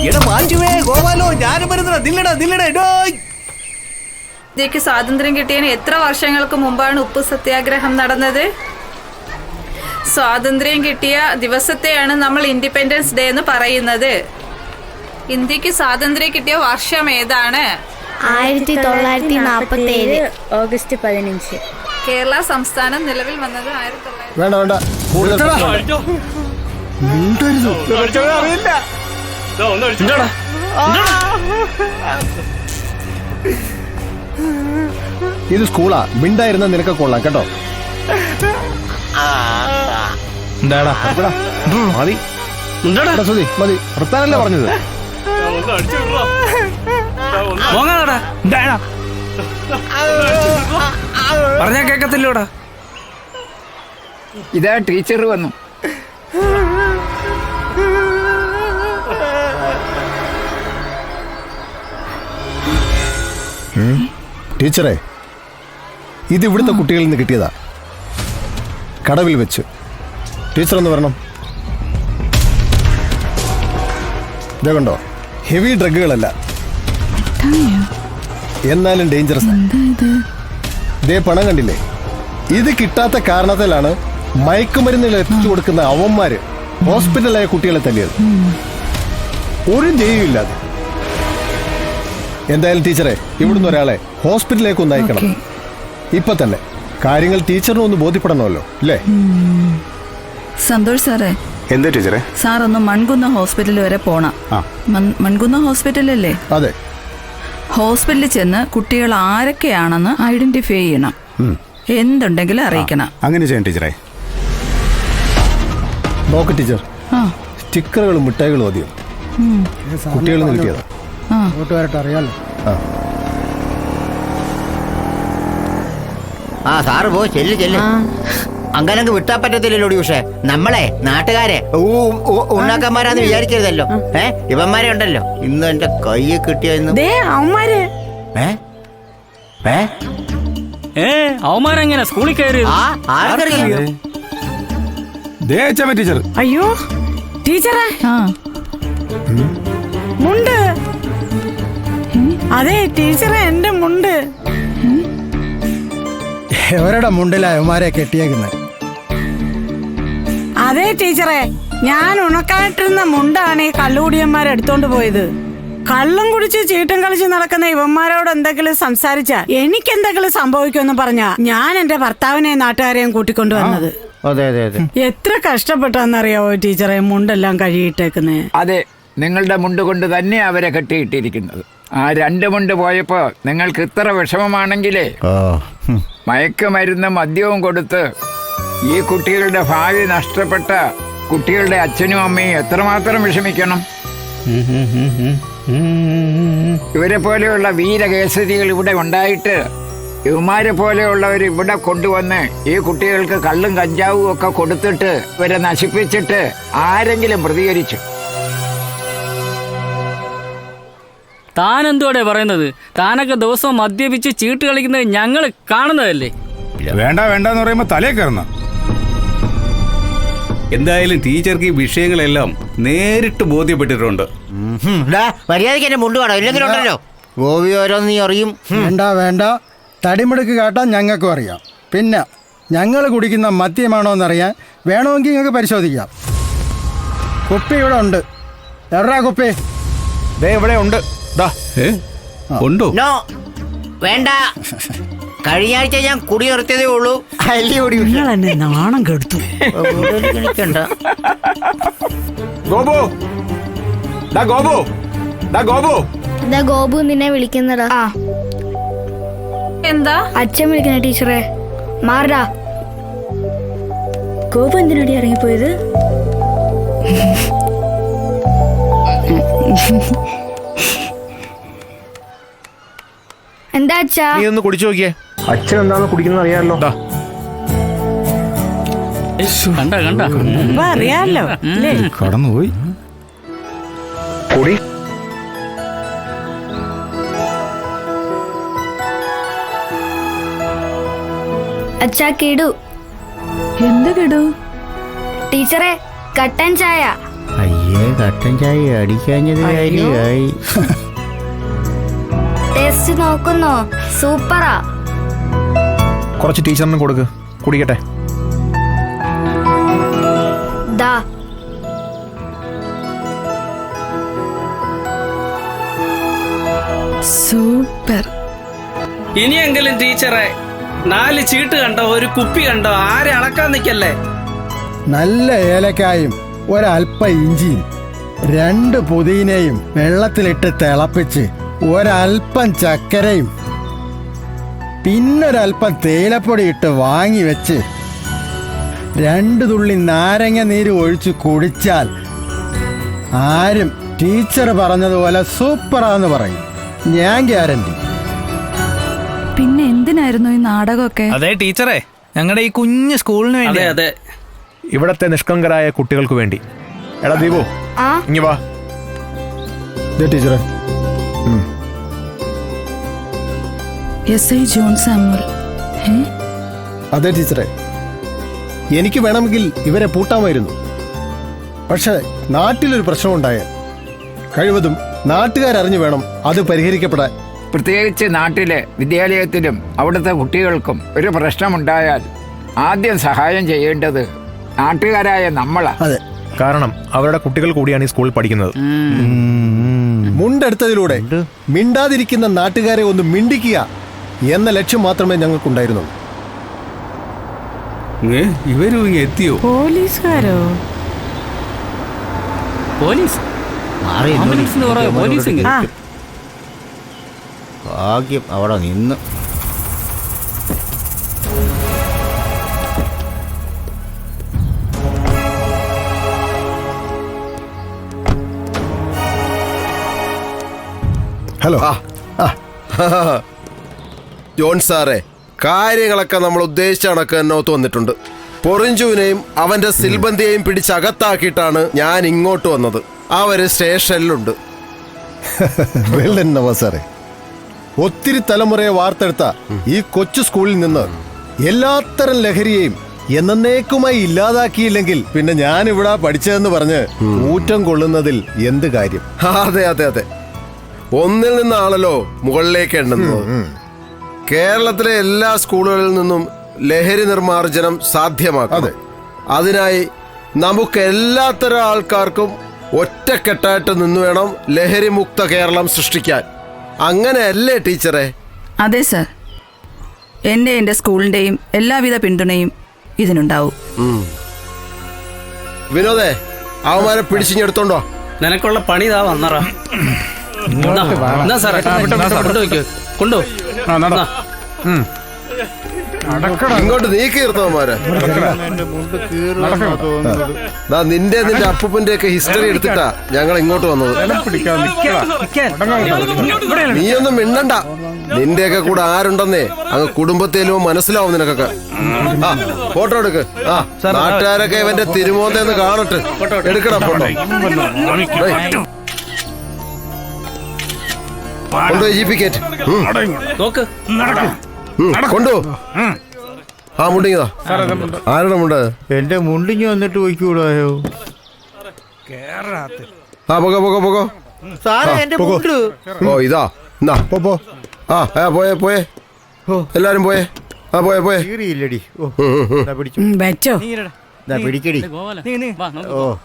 B: എടാ മാറ്റുവേ ഗോപാലോ, ഞാനും വരുന്നടാ. നില്ലടാ ഡോയ്.
L: ഇന്ത്യക്ക് സ്വാതന്ത്ര്യം കിട്ടിയതിന് എത്ര വർഷങ്ങൾക്ക് മുമ്പാണ് ഉപ്പു സത്യാഗ്രഹം നടന്നത്? സ്വാതന്ത്ര്യം കിട്ടിയ ദിവസത്തെയാണ് നമ്മൾ ഇൻഡിപെൻഡൻസ് ഡേ എന്ന് പറയുന്നത്. ഇന്ത്യക്ക് സ്വാതന്ത്ര്യം കിട്ടിയ വർഷം ഏതാണ്?
H: 1947 ഓഗസ്റ്റ് 15.
L: കേരള സംസ്ഥാനം നിലവിൽ വന്നത് 1900.
C: വേണ്ട ഇത് സ്കൂളാ, മിണ്ടായിരുന്ന നിനക്ക് കൊള്ളാം കേട്ടോ.
K: എന്താടാ
C: മതി സുധി, മതി. വൃത്താനല്ലേ പറഞ്ഞത്.
F: പറഞ്ഞാ കേക്കത്തില്ലോടാ.
A: ഇതാ ടീച്ചർ വന്നു.
C: ടീച്ചറെ, ഇത് ഇവിടുത്തെ കുട്ടികളിൽ നിന്ന് കിട്ടിയതാ, കടവിൽ വെച്ച്. ടീച്ചർ ഒന്ന് വരണം. ഇതേ കണ്ടോ, ഹെവി ഡ്രഗുകളല്ല, എന്നാലും ഡേഞ്ചറസ്. ഇതേ പണം കണ്ടില്ലേ? ഇത് കിട്ടാത്ത കാരണത്തിലാണ് മയക്കുമരുന്നിൽ എത്തിച്ചു കൊടുക്കുന്ന അവന്മാര് ഹോസ്പിറ്റലായ കുട്ടികളെ തല്ലിയത്. ഒരു ജയിലില്ലാതെ. എന്തായാലും ടീച്ചറെ, ഇവിടുന്ന് ഒരാളെ ഹോസ്പിറ്റലിലേക്ക് ഒന്ന് അയക്കണം ഇപ്പൊ തന്നെ. കാര്യങ്ങൾ ടീച്ചറിന് ഒന്ന് ബോധ്യപ്പെടണമല്ലോ, അല്ലേ?
L: സന്തോഷ് സാറേ.
C: എന്താ ടീച്ചറെ?
L: സാർ ഒന്ന് മൺകുന്ന ഹോസ്പിറ്റൽ വരെ പോണം. മൺകുന്ന ഹോസ്പിറ്റലല്ലേ?
C: അതെ.
L: ഹോസ്പിറ്റലിൽ ചെന്ന് കുട്ടികൾ ആരൊക്കെയാണെന്ന് ഐഡന്റിഫൈ ചെയ്യണം. എന്തുണ്ടെങ്കിലും അറിയിക്കണം.
C: അങ്ങനെ ചെയ്യാം ടീച്ചറെ. നോക്ക് ടീച്ചർ, സ്റ്റിക്കറുകളും മിഠായികളും മതിയോ? കുട്ടികളിൽ നിന്ന് കിട്ടിയതാ. അറിയാലോ.
J: സാറ് പോ, ചെല്ല്. അങ്ങനെ വിട്ടാ പറ്റത്തില്ലല്ലോ. പക്ഷേ നമ്മളെ നാട്ടുകാരെ ഉണ്ണാക്കന്മാരാന്ന് വിചാരിക്കരുതല്ലോ. ഇവന്മാരെ ഉണ്ടല്ലോ, ഇന്ന് എന്റെ കയ്യെ കിട്ടിയെന്ന്.
E: അവന്മാരെങ്ങനെ സ്കൂളിൽ കയറി?
D: ടീച്ചർ.
I: അയ്യോ ടീച്ചറെ, മുണ്ട്. അതെ ടീച്ചറെ, എന്റെ മുണ്ട്.
C: എവരുടെ മുണ്ടിലാ അവന്മാരെ കെട്ടിയേക്കുന്നത്?
I: അതെ ടീച്ചറെ, ഞാൻ ഉണക്കായിട്ടിരുന്ന മുണ്ടാണ് ഈ കള്ളുകുടിയന്മാരെ എടുത്തോണ്ട് പോയത്. കള്ളും കുടിച്ച് ചീട്ടും കളിച്ച് നടക്കുന്ന ഇവന്മാരോട് എന്തെങ്കിലും സംസാരിച്ചാ എനിക്ക് എന്തെങ്കിലും സംഭവിക്കുമെന്ന് പറഞ്ഞാ ഞാൻ എന്റെ ഭർത്താവിനെയും നാട്ടുകാരെയും കൂട്ടിക്കൊണ്ടു വന്നത്. എത്ര കഷ്ടപ്പെട്ടാന്നറിയാവോ ടീച്ചറെ മുണ്ടെല്ലാം കഴുകിയിട്ടേക്കുന്നേ.
A: അതെ, നിങ്ങളുടെ മുണ്ട് കൊണ്ട് തന്നെ അവരെ കെട്ടിയിട്ടിരിക്കുന്നത്. ആ 2 മുണ്ട് പോയപ്പോ നിങ്ങൾക്ക് ഇത്ര വിഷമമാണെങ്കിലേ മയക്കുമരുന്ന് മദ്യവും കൊടുത്ത് ഈ കുട്ടികളുടെ ഭാവി നഷ്ടപ്പെട്ട കുട്ടികളുടെ അച്ഛനും അമ്മയും എത്രമാത്രം വിഷമിക്കണം. ഇവരെ പോലെയുള്ള വീരകേസരികൾ ഇവിടെ ഉണ്ടായിട്ട് ഇവന്മാരെ പോലെയുള്ളവർ ഇവിടെ കൊണ്ടുവന്ന് ഈ കുട്ടികൾക്ക് കള്ളും കഞ്ചാവും ഒക്കെ കൊടുത്തിട്ട് ഇവരെ നശിപ്പിച്ചിട്ട് ആരെങ്കിലും പ്രതികരിച്ചു?
E: താൻ എന്തുവാടെ പറയുന്നത്? താനൊക്കെ ദിവസവും മദ്യപിച്ച് ചീട്ട് കളിക്കുന്നത് ഞങ്ങൾ കാണുന്നതല്ലേ?
D: വേണ്ടെന്ന് പറയുമ്പോ തലേ കയറുന്ന.
B: എന്തായാലും ടീച്ചർക്ക് ഈ വിഷയങ്ങളെല്ലാം നേരിട്ട് ബോധ്യപ്പെട്ടിട്ടുണ്ട്.
J: മര്യാദയ്ക്ക് എന്നെ മുണ്ടുപാടോ, ഇല്ലെങ്കിലും ഉണ്ടല്ലോ ഗോപി ഓരോന്ന് നീ അറിയും.
C: വേണ്ട, തടിമിടുക്ക് കാട്ടാൻ ഞങ്ങൾക്കും അറിയാം. പിന്നെ ഞങ്ങൾ കുടിക്കുന്ന മദ്യമാണോ എന്നറിയാൻ വേണമെങ്കിൽ നിങ്ങൾക്ക് പരിശോധിക്കാം. കുപ്പി ഇവിടെ ഉണ്ട്. എവിടാ കുപ്പി?
D: ഇവിടെ ഉണ്ട്.
B: ഉണ്ടോ?
J: നോ, വേണ്ട. കഴിഞ്ഞ ആഴ്ച ഞാൻ കുടി നിർത്തിയതേ ഉള്ളൂ.
I: നാണം കെടുത്തു.
H: ഗോപു നിന്നെ വിളിക്കുന്നടാ.
L: എന്താ?
H: അച്ഛൻ വിളിക്കുന്ന ടീച്ചറെ. മാറാ. ഗോപു എന്തിനടി ഇറങ്ങിപ്പോയത്? എന്താ അച്ഛാ?
D: നീ ഒന്ന് കുടിച്ചു നോക്കിയേ. അച്ഛൻ എന്താണെന്ന് കുടിക്കുന്നത് അറിയാമല്ലോ.
E: കണ്ട
I: അറിയാലോ.
D: കടന്നുപോയി. കുടി.
H: അച്ഛാ കിടു.
L: എന്ത് കിടു?
H: ടീച്ചറെ, കട്ടൻ ചായ.
J: അയ്യേ, കട്ടൻ ചായ അടിക്കാഞ്ഞത് കാര്യമായി.
H: ടേസ്റ്റ് നോക്കുന്നോ? സൂപ്പറാ.
K: കുറച്ച് ടീച്ചറിനും കൊടുക്ക്, കുടിക്കട്ടെ.
H: ദാ.
I: സൂപ്പർ.
F: ഇനിയെങ്കിലും ടീച്ചറെ 4 ചീട്ട് കണ്ടോ, ഒരു കുപ്പി കണ്ടോ, ആരെ അളക്കാൻ നിക്കല്ലേ.
C: നല്ല ഏലക്കായും ഒരൽപ്പം ഇഞ്ചിയും 2 പുതിനയും വെള്ളത്തിലിട്ട് തിളപ്പിച്ച് ഒരൽപ്പം ചക്കരയും പിന്നൊരൽപ്പം തേയിലപ്പൊടി ഇട്ട് വാങ്ങി വെച്ച് 2 തുള്ളി നാരങ്ങ നീര് ഒഴിച്ച് കുടിച്ചാൽ ആരും ടീച്ചർ പറഞ്ഞതുപോലെ സൂപ്പറാന്ന് പറയും. ഞാൻ ഗ്യാരണ്ടി.
I: പിന്നെ എന്തിനായിരുന്നു ഈ നാടകമൊക്കെ?
K: അതെ ടീച്ചറെ, ഞങ്ങളുടെ ഈ കുഞ്ഞു സ്കൂളിന് വേണ്ടി.
F: അതെ അതെ,
K: ഇവിടത്തെ നിഷ്കളങ്കരായ കുട്ടികൾക്ക് വേണ്ടി. എടാ ദീപു, ഇങ്ങി വാ.
C: ടീച്ചറെ.
I: എസ്.ഐ. John Samuel.
C: അതെ ടീച്ചറെ, എനിക്ക് വേണമെങ്കിൽ ഇവരെ പൂട്ടാമായിരുന്നു. പക്ഷെ നാട്ടിലൊരു പ്രശ്നമുണ്ടായ കഴിവതും നാട്ടുകാരറിഞ്ഞു വേണം അത് പരിഹരിക്കപ്പെടാൻ.
A: പ്രത്യേകിച്ച് നാട്ടിലെ വിദ്യാലയത്തിലും അവിടുത്തെ കുട്ടികൾക്കും ഒരു പ്രശ്നമുണ്ടായാൽ ആദ്യം സഹായം ചെയ്യേണ്ടത് നാട്ടുകാരായ നമ്മളാ.
C: അതെ,
K: കാരണം അവരുടെ കുട്ടികൾ കൂടിയാണ് ഈ സ്കൂളിൽ പഠിക്കുന്നത്.
C: മുണ്ടെടുത്തതിലൂടെ മിണ്ടാതിരിക്കുന്ന നാട്ടുകാരെ ഒന്ന് മിണ്ടിക്കുക എന്ന ലക്ഷ്യം മാത്രമേ ഞങ്ങൾക്കുണ്ടായിരുന്നുള്ളൂ.
B: ഇവരും ഇങ്ങ് എത്തിയോ?
I: പോലീസുകാരോ?
E: പോലീസ്
J: ഭാഗ്യം അവിടെ നിന്ന്.
C: ഹലോ.
N: ജോൺ സാറേ, കാര്യങ്ങളൊക്കെ നമ്മൾ ഉദ്ദേശിച്ച കണക്ക് തന്നെ ഒത്തു വന്നിട്ടുണ്ട്. പൊറിഞ്ചുവിനെയും അവന്റെ സിൽബന്തിയെയും പിടിച്ചകത്താക്കിയിട്ടാണ് ഞാൻ ഇങ്ങോട്ട് വന്നത്. അവര് സ്റ്റേഷനിലുണ്ട്.
C: സാറേ, ഒത്തിരി തലമുറയെ വാർത്തെടുത്ത ഈ കൊച്ചു സ്കൂളിൽ നിന്ന് എല്ലാത്തരം ലഹരിയെയും എന്നേക്കുമായി ഇല്ലാതാക്കിയില്ലെങ്കിൽ പിന്നെ ഞാൻ ഇവിടെ പഠിച്ചതെന്ന് പറഞ്ഞ് ഊറ്റം കൊള്ളുന്നതിൽ എന്ത് കാര്യം?
N: അതെ അതെ അതെ, ഒന്നിൽ നിന്നാണല്ലോ മുകളിലേക്ക് എണ്ണുന്നത്. കേരളത്തിലെ എല്ലാ സ്കൂളുകളിൽ നിന്നും ലഹരി നിർമ്മാർജ്ജനം സാധ്യമാക്കാം. അതിനായി നമുക്ക് എല്ലാത്തരം ആൾക്കാർക്കും ഒറ്റക്കെട്ടായിട്ട് നിന്ന് വേണം ലഹരി മുക്ത കേരളം സൃഷ്ടിക്കാൻ. അങ്ങനെയല്ലേ ടീച്ചറെ?
I: അതെ സർ, എന്റെ സ്കൂളിന്റെയും എല്ലാവിധ പിന്തുണയും ഇതിനുണ്ടാവും.
N: വിനോദേ, അവന്മാരെ പിടിച്ചിങ്ങെടുത്തോണ്ടോ.
F: നിനക്കുള്ള പണി ഇതാ വന്നറ. കൊണ്ടോ
N: ഇങ്ങോട്ട് നീക്കി നിർത്തവന്മാരെ. നിന്റെ അപ്പൂപ്പന്റെ ഒക്കെ ഹിസ്റ്ററി എടുത്തിട്ടാ ഞങ്ങൾ ഇങ്ങോട്ട് വന്നത്. നീയൊന്നും മിണ്ടണ്ട. നിന്റെയൊക്കെ കൂടെ ആരുണ്ടെന്നേ അങ്ങ് കുടുംബത്തിലും മനസ്സിലാവും നിനക്കൊക്കെ. ഫോട്ടോ എടുക്ക്. നാട്ടുകാരൊക്കെ ഇവന്റെ തിരുമോന്തേന്ന് കാണട്ടെ. എടുക്കണം ഫോട്ടോ. കൊണ്ടോ ജീപ്പിക്കേറ്റ് കൊണ്ടോ. ആ മുണ്ടിങ്ങതാ. ആരുടെ മുണ്ട്?
J: എന്റെ മുണ്ടിഞ്ഞ് വന്നിട്ട് പോയിക്കൂടായോ?
N: ആ പോകോ പോകോ പോകോ. ഓ ഇതാ എന്നാ പോ. ആ പോയേ പോയേ, എല്ലാരും പോയേ. ആ പോയേ പോയേ.
J: പിടിക്കടി.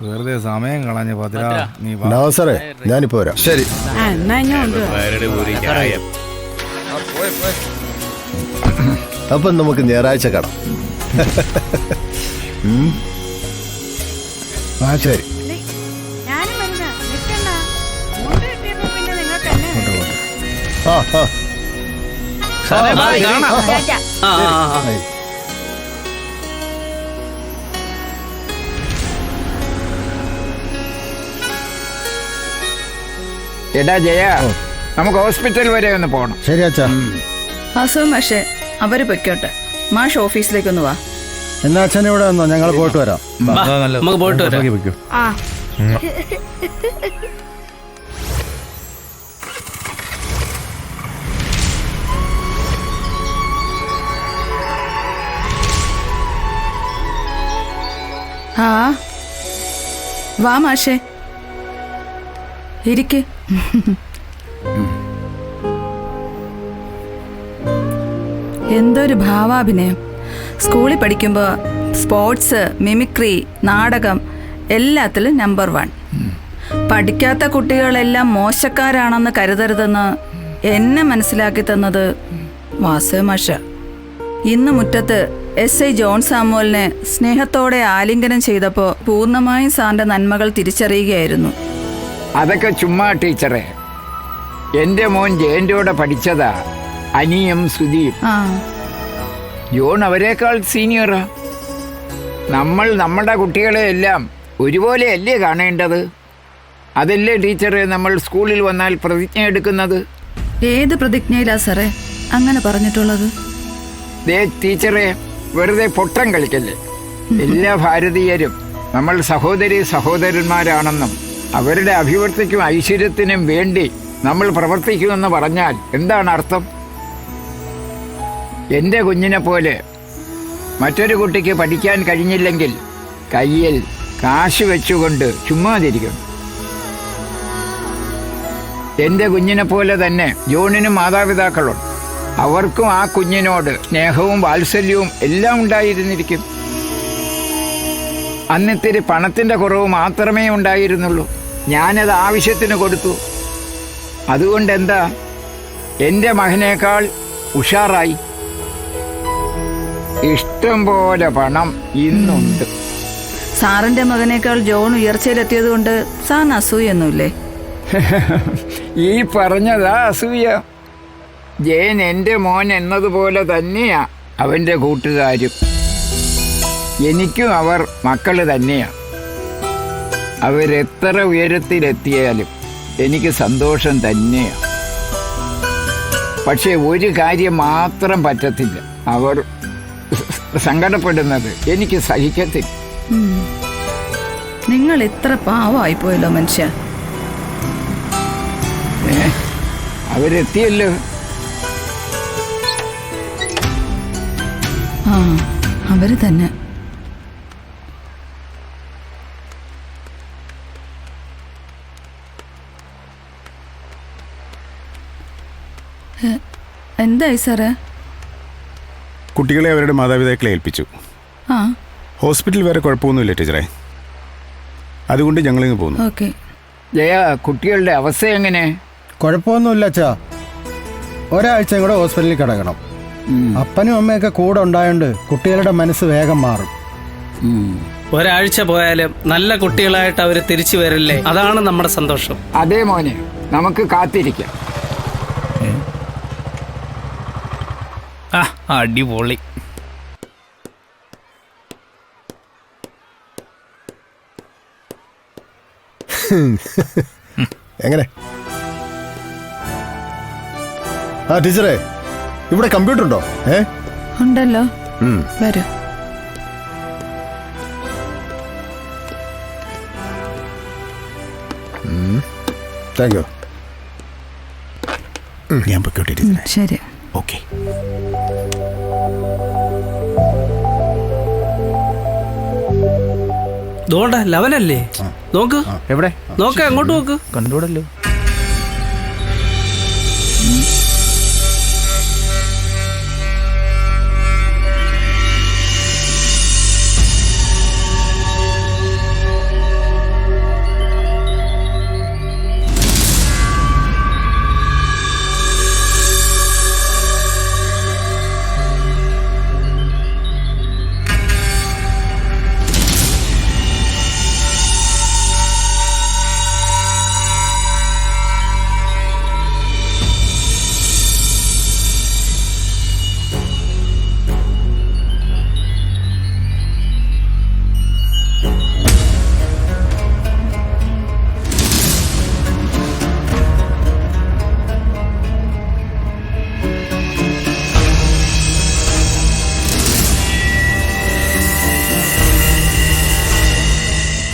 D: വെറുതെ സമയം കളഞ്ഞ ഭദ്ര.
C: സാറേ, ഞാനിപ്പോ വരാം.
N: ശരി.
C: അപ്പം നമുക്ക് ഞായറാഴ്ച കാണാം. ആ ശരി.
A: എടാ ജയ, നമുക്ക് ഹോസ്പിറ്റൽ വരെ ഒന്ന് പോകണം.
C: ശരി അച്ഛാ.
I: പക്ഷേ അവര് പൊയ്ക്കോട്ടെ. മാഷ് ഓഫീസിലേക്കൊന്ന് വാ.
C: എന്നാ അച്ഛൻ ഇവിടെ വന്നോ, ഞങ്ങൾ പോയിട്ട് വരാം.
F: നമുക്ക് പോയിട്ട് വരാം.
L: വാ മാഷേ, ഇരിക്ക്. എന്തൊരു ഭാവാഭിനയം. സ്കൂളിൽ പഠിക്കുമ്പോൾ സ്പോർട്സ്, മിമിക്രി, നാടകം എല്ലാത്തിലും നമ്പർ 1. പഠിക്കാത്ത കുട്ടികളെല്ലാം മോശക്കാരാണെന്ന് കരുതരുതെന്ന് എന്നെ മനസ്സിലാക്കി തന്നത് വാസു മാഷ. ഇന്ന് മുറ്റത്ത് SI ജോൺ സാമുവലിനെ സ്നേഹത്തോടെ ആലിംഗനം ചെയ്തപ്പോൾ പൂർണ്ണമായും സാറിന്റെ നന്മകൾ തിരിച്ചറിയുകയായിരുന്നു.
A: അതൊക്കെ ചുമ്മാ ടീച്ചറെ. എൻ്റെ മോൻ ജയൻ്റെയോടെ പഠിച്ചതാ അനിയും സുധിയും. ജോൺ അവരെക്കാൾ സീനിയറാ. നമ്മൾ നമ്മുടെ കുട്ടികളെ എല്ലാം ഒരുപോലെയല്ലേ കാണേണ്ടത്? അതല്ലേ ടീച്ചറെ നമ്മൾ സ്കൂളിൽ വന്നാൽ പ്രതിജ്ഞ എടുക്കുന്നത്?
L: ഏത് പ്രതിജ്ഞയിലാ സാറേ അങ്ങനെ പറഞ്ഞിട്ടുള്ളത്?
A: ടീച്ചറെ, വെറുതെ പൊട്ടം കളിക്കല്ലേ. എല്ലാ ഭാരതീയരും നമ്മൾ സഹോദരന്മാരാണെന്നും അവരുടെ അഭിവൃദ്ധിക്കും ഐശ്വര്യത്തിനും വേണ്ടി നമ്മൾ പ്രവർത്തിക്കുമെന്ന് പറഞ്ഞാൽ എന്താണ് അർത്ഥം? എൻ്റെ കുഞ്ഞിനെ പോലെ മറ്റൊരു കുട്ടിക്ക് പഠിക്കാൻ കഴിഞ്ഞില്ലെങ്കിൽ കയ്യിൽ കാശ് വെച്ചുകൊണ്ട് ചുമ്മാതിരിക്കും. എൻ്റെ കുഞ്ഞിനെ പോലെ തന്നെ ജോണിനും മാതാപിതാക്കളുണ്ട്. അവർക്കും ആ കുഞ്ഞിനോട് സ്നേഹവും വാത്സല്യവും എല്ലാം ഉണ്ടായിരുന്നിരിക്കും. അന്നിത്തിരി പണത്തിൻ്റെ കുറവ് മാത്രമേ ഉണ്ടായിരുന്നുള്ളൂ. ഞാനത് ആവശ്യത്തിന് കൊടുത്തു. അതുകൊണ്ട് എന്താ, എൻ്റെ മകനേക്കാൾ ഉഷാറായി. ഇഷ്ടം പോലെ പണം ഇന്നുണ്ട്.
L: സാറിന്റെ മകനേക്കാൾ ജോൺ ഉയർച്ചയിലെത്തിയത് കൊണ്ട് സാറിന് അസൂയൊന്നുമില്ലേ?
A: ഈ പറഞ്ഞതാ അസൂയ. ജയൻ എൻ്റെ മോൻ എന്നതുപോലെ തന്നെയാ അവൻ്റെ കൂട്ടുകാരും. എനിക്കും അവർ മക്കൾ തന്നെയാണ്. അവരെത്ര ഉയരത്തിലെത്തിയാലും എനിക്ക് സന്തോഷം തന്നെയാണ്. പക്ഷെ ഒരു കാര്യം മാത്രം പറ്റത്തില്ല, അവർ സങ്കടപ്പെടുന്നത് എനിക്ക് സഹിക്കത്തില്ല.
L: നിങ്ങൾ ഇത്ര പാവമായിപ്പോയല്ലോ മനുഷ്യ.
A: അവരെത്തിയല്ലോ.
L: അവര് തന്നെ. എന്തായി സാറേ?
D: കുട്ടികളെ അവരുടെ മാതാപിതാക്കളെ ഏൽപ്പിച്ചു. ഹോസ്പിറ്റൽ വേറെ കുഴപ്പമൊന്നുമില്ല ടീച്ചറെ, അതുകൊണ്ട് ഞങ്ങളിങ്ങ് പോകുന്നു.
L: ഓക്കെ.
A: ജയ, കുട്ടികളുടെ അവസ്ഥ എങ്ങനെ?
C: കുഴപ്പമൊന്നുമില്ല അച്ഛാ. ഒരാഴ്ചയും കൂടെ ഹോസ്പിറ്റലിൽ കിടക്കണം. അപ്പനും അമ്മയൊക്കെ കൂടെ ഉണ്ടായോണ്ട് കുട്ടികളുടെ മനസ്സ് വേഗം മാറും.
F: ഒരാഴ്ച പോയാലും നല്ല കുട്ടികളായിട്ട് അവര് തിരിച്ചു വരില്ലേ? അതാണ് നമ്മുടെ സന്തോഷം.
A: അതേ മോനെ, നമുക്ക് കാത്തിരിക്കാം.
F: അടിപൊളി.
N: എങ്ങനെ? ടീച്ചറെ, ഇവിടെ കമ്പ്യൂട്ടർ ഉണ്ടോ?
L: ഉണ്ടല്ലോ, വരൂ.
N: Thank you.
D: ഞാൻ പൊയ്ക്കോട്ടെ.
L: ശരി,
D: ഓക്കെ.
F: ദോണ്ട ലവനല്ലേ? നോക്ക്.
K: എവിടെ?
F: നോക്ക്, അങ്ങോട്ട് നോക്ക്.
K: കണ്ടൂടല്ലോ.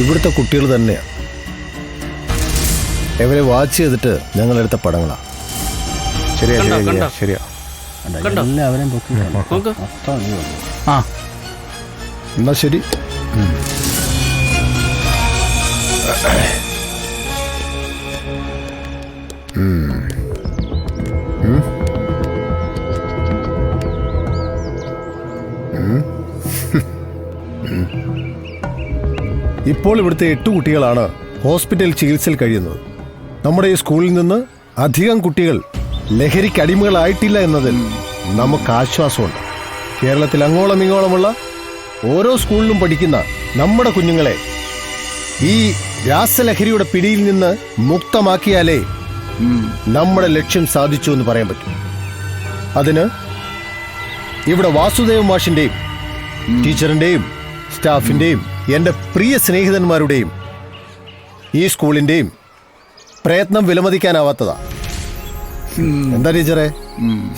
N: ഇവിടുത്തെ കുട്ടികൾ തന്നെയാണ്. ഇവരെ വാച്ച് ചെയ്തിട്ട് ഞങ്ങളെടുത്ത പടങ്ങളാ.
K: ശരിയാ ശരിയാ ശരിയാ.
C: എല്ലാവരെയും
N: എന്നാ ശരി. ഇപ്പോൾ ഇവിടുത്തെ 8 കുട്ടികളാണ് ഹോസ്പിറ്റൽ ചികിത്സയിൽ കഴിയുന്നത്. നമ്മുടെ ഈ സ്കൂളിൽ നിന്ന് അധികം കുട്ടികൾ ലഹരിക്ക് അടിമകളായിട്ടില്ല എന്നതിൽ നമുക്ക് ആശ്വാസമുണ്ട്. കേരളത്തിൽ അങ്ങോളം ഇങ്ങോളമുള്ള ഓരോ സ്കൂളിലും പഠിക്കുന്ന നമ്മുടെ കുഞ്ഞുങ്ങളെ ഈ രാസലഹരിയുടെ പിടിയിൽ നിന്ന് മുക്തമാക്കിയാലേ നമ്മുടെ ലക്ഷ്യം സാധിച്ചു എന്ന് പറയാൻ പറ്റും. അതിന് ഇവിടെ വാസുദേവ മാഷിന്റെയും ടീച്ചറിന്റെയും സ്റ്റാഫിന്റെയും എന്റെ പ്രിയ സ്നേഹിതന്മാരുടെയും ഈ സ്കൂളിന്റെയും പ്രയത്നം വിലമതിക്കാനാവാത്തതാ. എന്താ ടീച്ചറെ,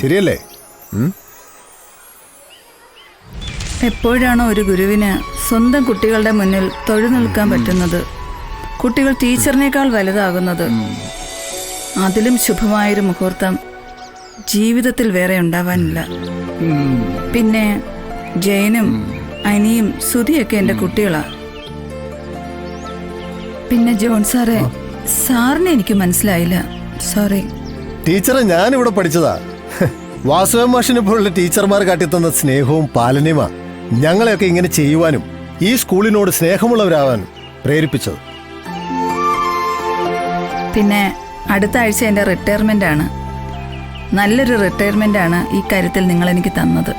N: ശരിയല്ലേ?
O: എപ്പോഴാണോ ഒരു ഗുരുവിന് സ്വന്തം കുട്ടികളുടെ മുന്നിൽ തൊഴു നിൽക്കാൻ പറ്റുന്നത്, കുട്ടികൾ ടീച്ചറിനേക്കാൾ വലുതാകുന്നത്, അതിലും ശുഭമായൊരു മുഹൂർത്തം ജീവിതത്തിൽ വേറെ ഉണ്ടാവാനില്ല. പിന്നെ ജയനും അനിയും സുധിയൊക്കെ എൻ്റെ കുട്ടികളാ. പിന്നെ ജോൺ സാറേ, സാറിനെ എനിക്ക് മനസ്സിലായില്ല, സോറി.
N: ടീച്ചറെ, ഞാനിവിടെ പഠിച്ചതാ. വാസുദേവ മാഷിനെ പോലുള്ള ടീച്ചർമാർ കാട്ടിത്തന്ന സ്നേഹവും പാലനയുമാ ഞങ്ങളെയൊക്കെ ഇങ്ങനെ ചെയ്യുവാനും ഈ സ്കൂളിനോട് സ്നേഹമുള്ളവരാവാനും പ്രേരിപ്പിച്ചത്.
O: പിന്നെ അടുത്ത ആഴ്ച എൻ്റെ റിട്ടയർമെന്റ് ആണ്. നല്ലൊരു റിട്ടയർമെന്റ് ആണ് ഈ കാര്യത്തിൽ നിങ്ങൾ എനിക്ക് തന്നത്.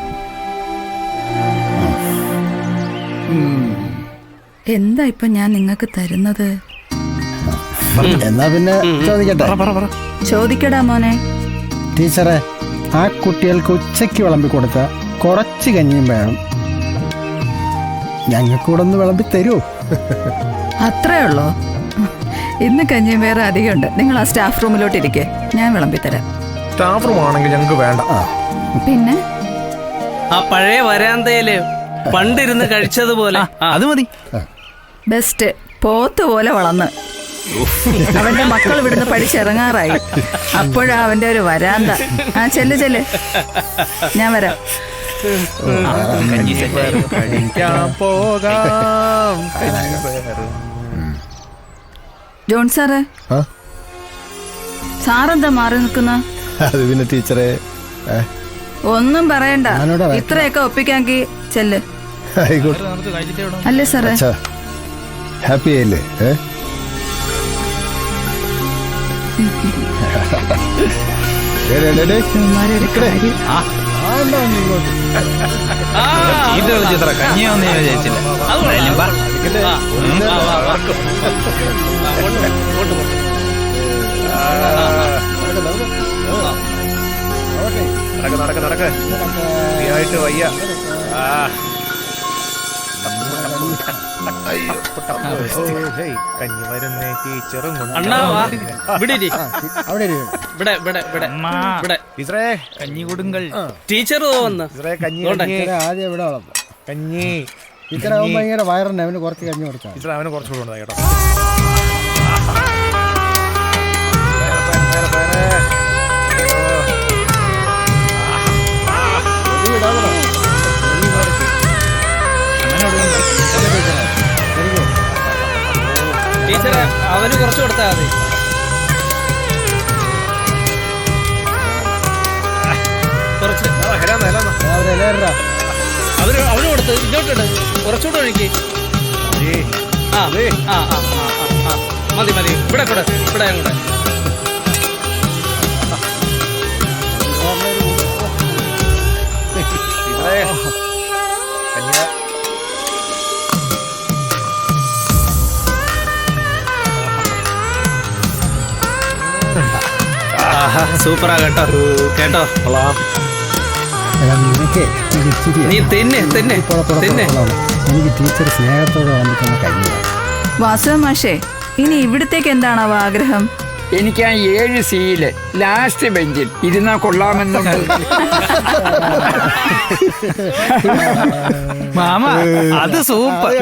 O: എന്താ ഇപ്പൊ ഞാൻ നിങ്ങൾക്ക് തരുന്നത്?
C: എന്നാ പിന്നെ ചോദിക്കട്ടെ?
O: ചോദിക്കടാ മോനെ.
C: ടീച്ചറെ, ആ കുട്ടികൾക്ക് ഉച്ചയ്ക്ക് വിളമ്പി കൊടുത്ത കുറച്ച് കഞ്ഞിയും വേണം. ഞങ്ങൾക്കൂടെ ഒന്ന് വിളമ്പി തരുമോ?
O: അത്രേ ഉള്ളോ? ഇന്ന് കഞ്ഞിയും വേറെ അധികമുണ്ട്. നിങ്ങൾ ആ സ്റ്റാഫ് റൂമിലോട്ട് ഇരിക്കെ, ഞാൻ വിളമ്പി തരാം.
K: സ്റ്റാഫ് റൂം ആണെങ്കിൽ ഞങ്ങൾക്ക് വേണ്ട.
O: പിന്നെ
F: ആ പഴയ വരാന്തയില് പണ്ടിരുന്ന് കഴിച്ചതുപോലെ
K: അത് മതി.
O: ബെസ്റ്റ്. പോത്ത് പോലെ വളർന്ന് അവന്റെ മക്കൾ ഇവിടുന്ന് പഠിച്ചിറങ്ങാറായി. അപ്പോഴാ അവന്റെ ഒരു വരാന്ത. ആ ചെല്ല്, ഞാൻ വരാം. ജോൺ സാറേ, സാറെന്താ മാറി നിൽക്കുന്ന?
N: അത് പിന്നെ ടീച്ചറെ,
O: ഒന്നും പറയണ്ട. ഇത്രയൊക്കെ ഒപ്പിക്കാങ്കി ചെല്ല്. അല്ലേ സാറേ?
N: ഹാപ്പി ആയില്ലേ?
K: കഞ്ഞിയൊന്നും ഞാൻ വിചാരിച്ചില്ല. നടക്ക് ഫ്രീയായിട്ട് വയ്യ. കഞ്ഞി വരുന്നേ ടീച്ചറും കഞ്ഞി കൊടുങ്ങൾ.
F: ടീച്ചർ
C: കഞ്ഞി ടീച്ചറെ ഭയങ്കര വയറുണ്ട്. അവന് കുറച്ച് കഞ്ഞി കൊടുക്കാം.
K: ടീച്ചർ അവന് കുറച്ചുകൂടെ കേട്ടോ.
F: ടീച്ചറെ, അവന് കുറച്ച് കൊടുത്താൽ മതി. കുറച്ച് അവന് കൊടുത്ത് ഇങ്ങോട്ടിട്. കുറച്ചുകൂടെ ഒഴുക്കി. മതി. ഇവിടെ കൂടെ അങ്ങോട്ട്. സൂപ്പറാ കേട്ടോ. നീ തിന്നെ.
C: എനിക്ക് ടീച്ചർ സ്നേഹത്തോടെ വന്നിട്ടുള്ള കഞ്ഞിയാണ്.
O: വാസുദേവ മാഷേ, ഇനി ഇവിടത്തേക്ക് എന്താണാവോ ആഗ്രഹം?
A: എനിക്ക് ആ 7C ലാസ്റ്റ് ബെഞ്ചിൽ ഇരുന്നാ കൊള്ളാമെന്നുണ്ട്.
K: മാമ, അത് സൂപ്പർ.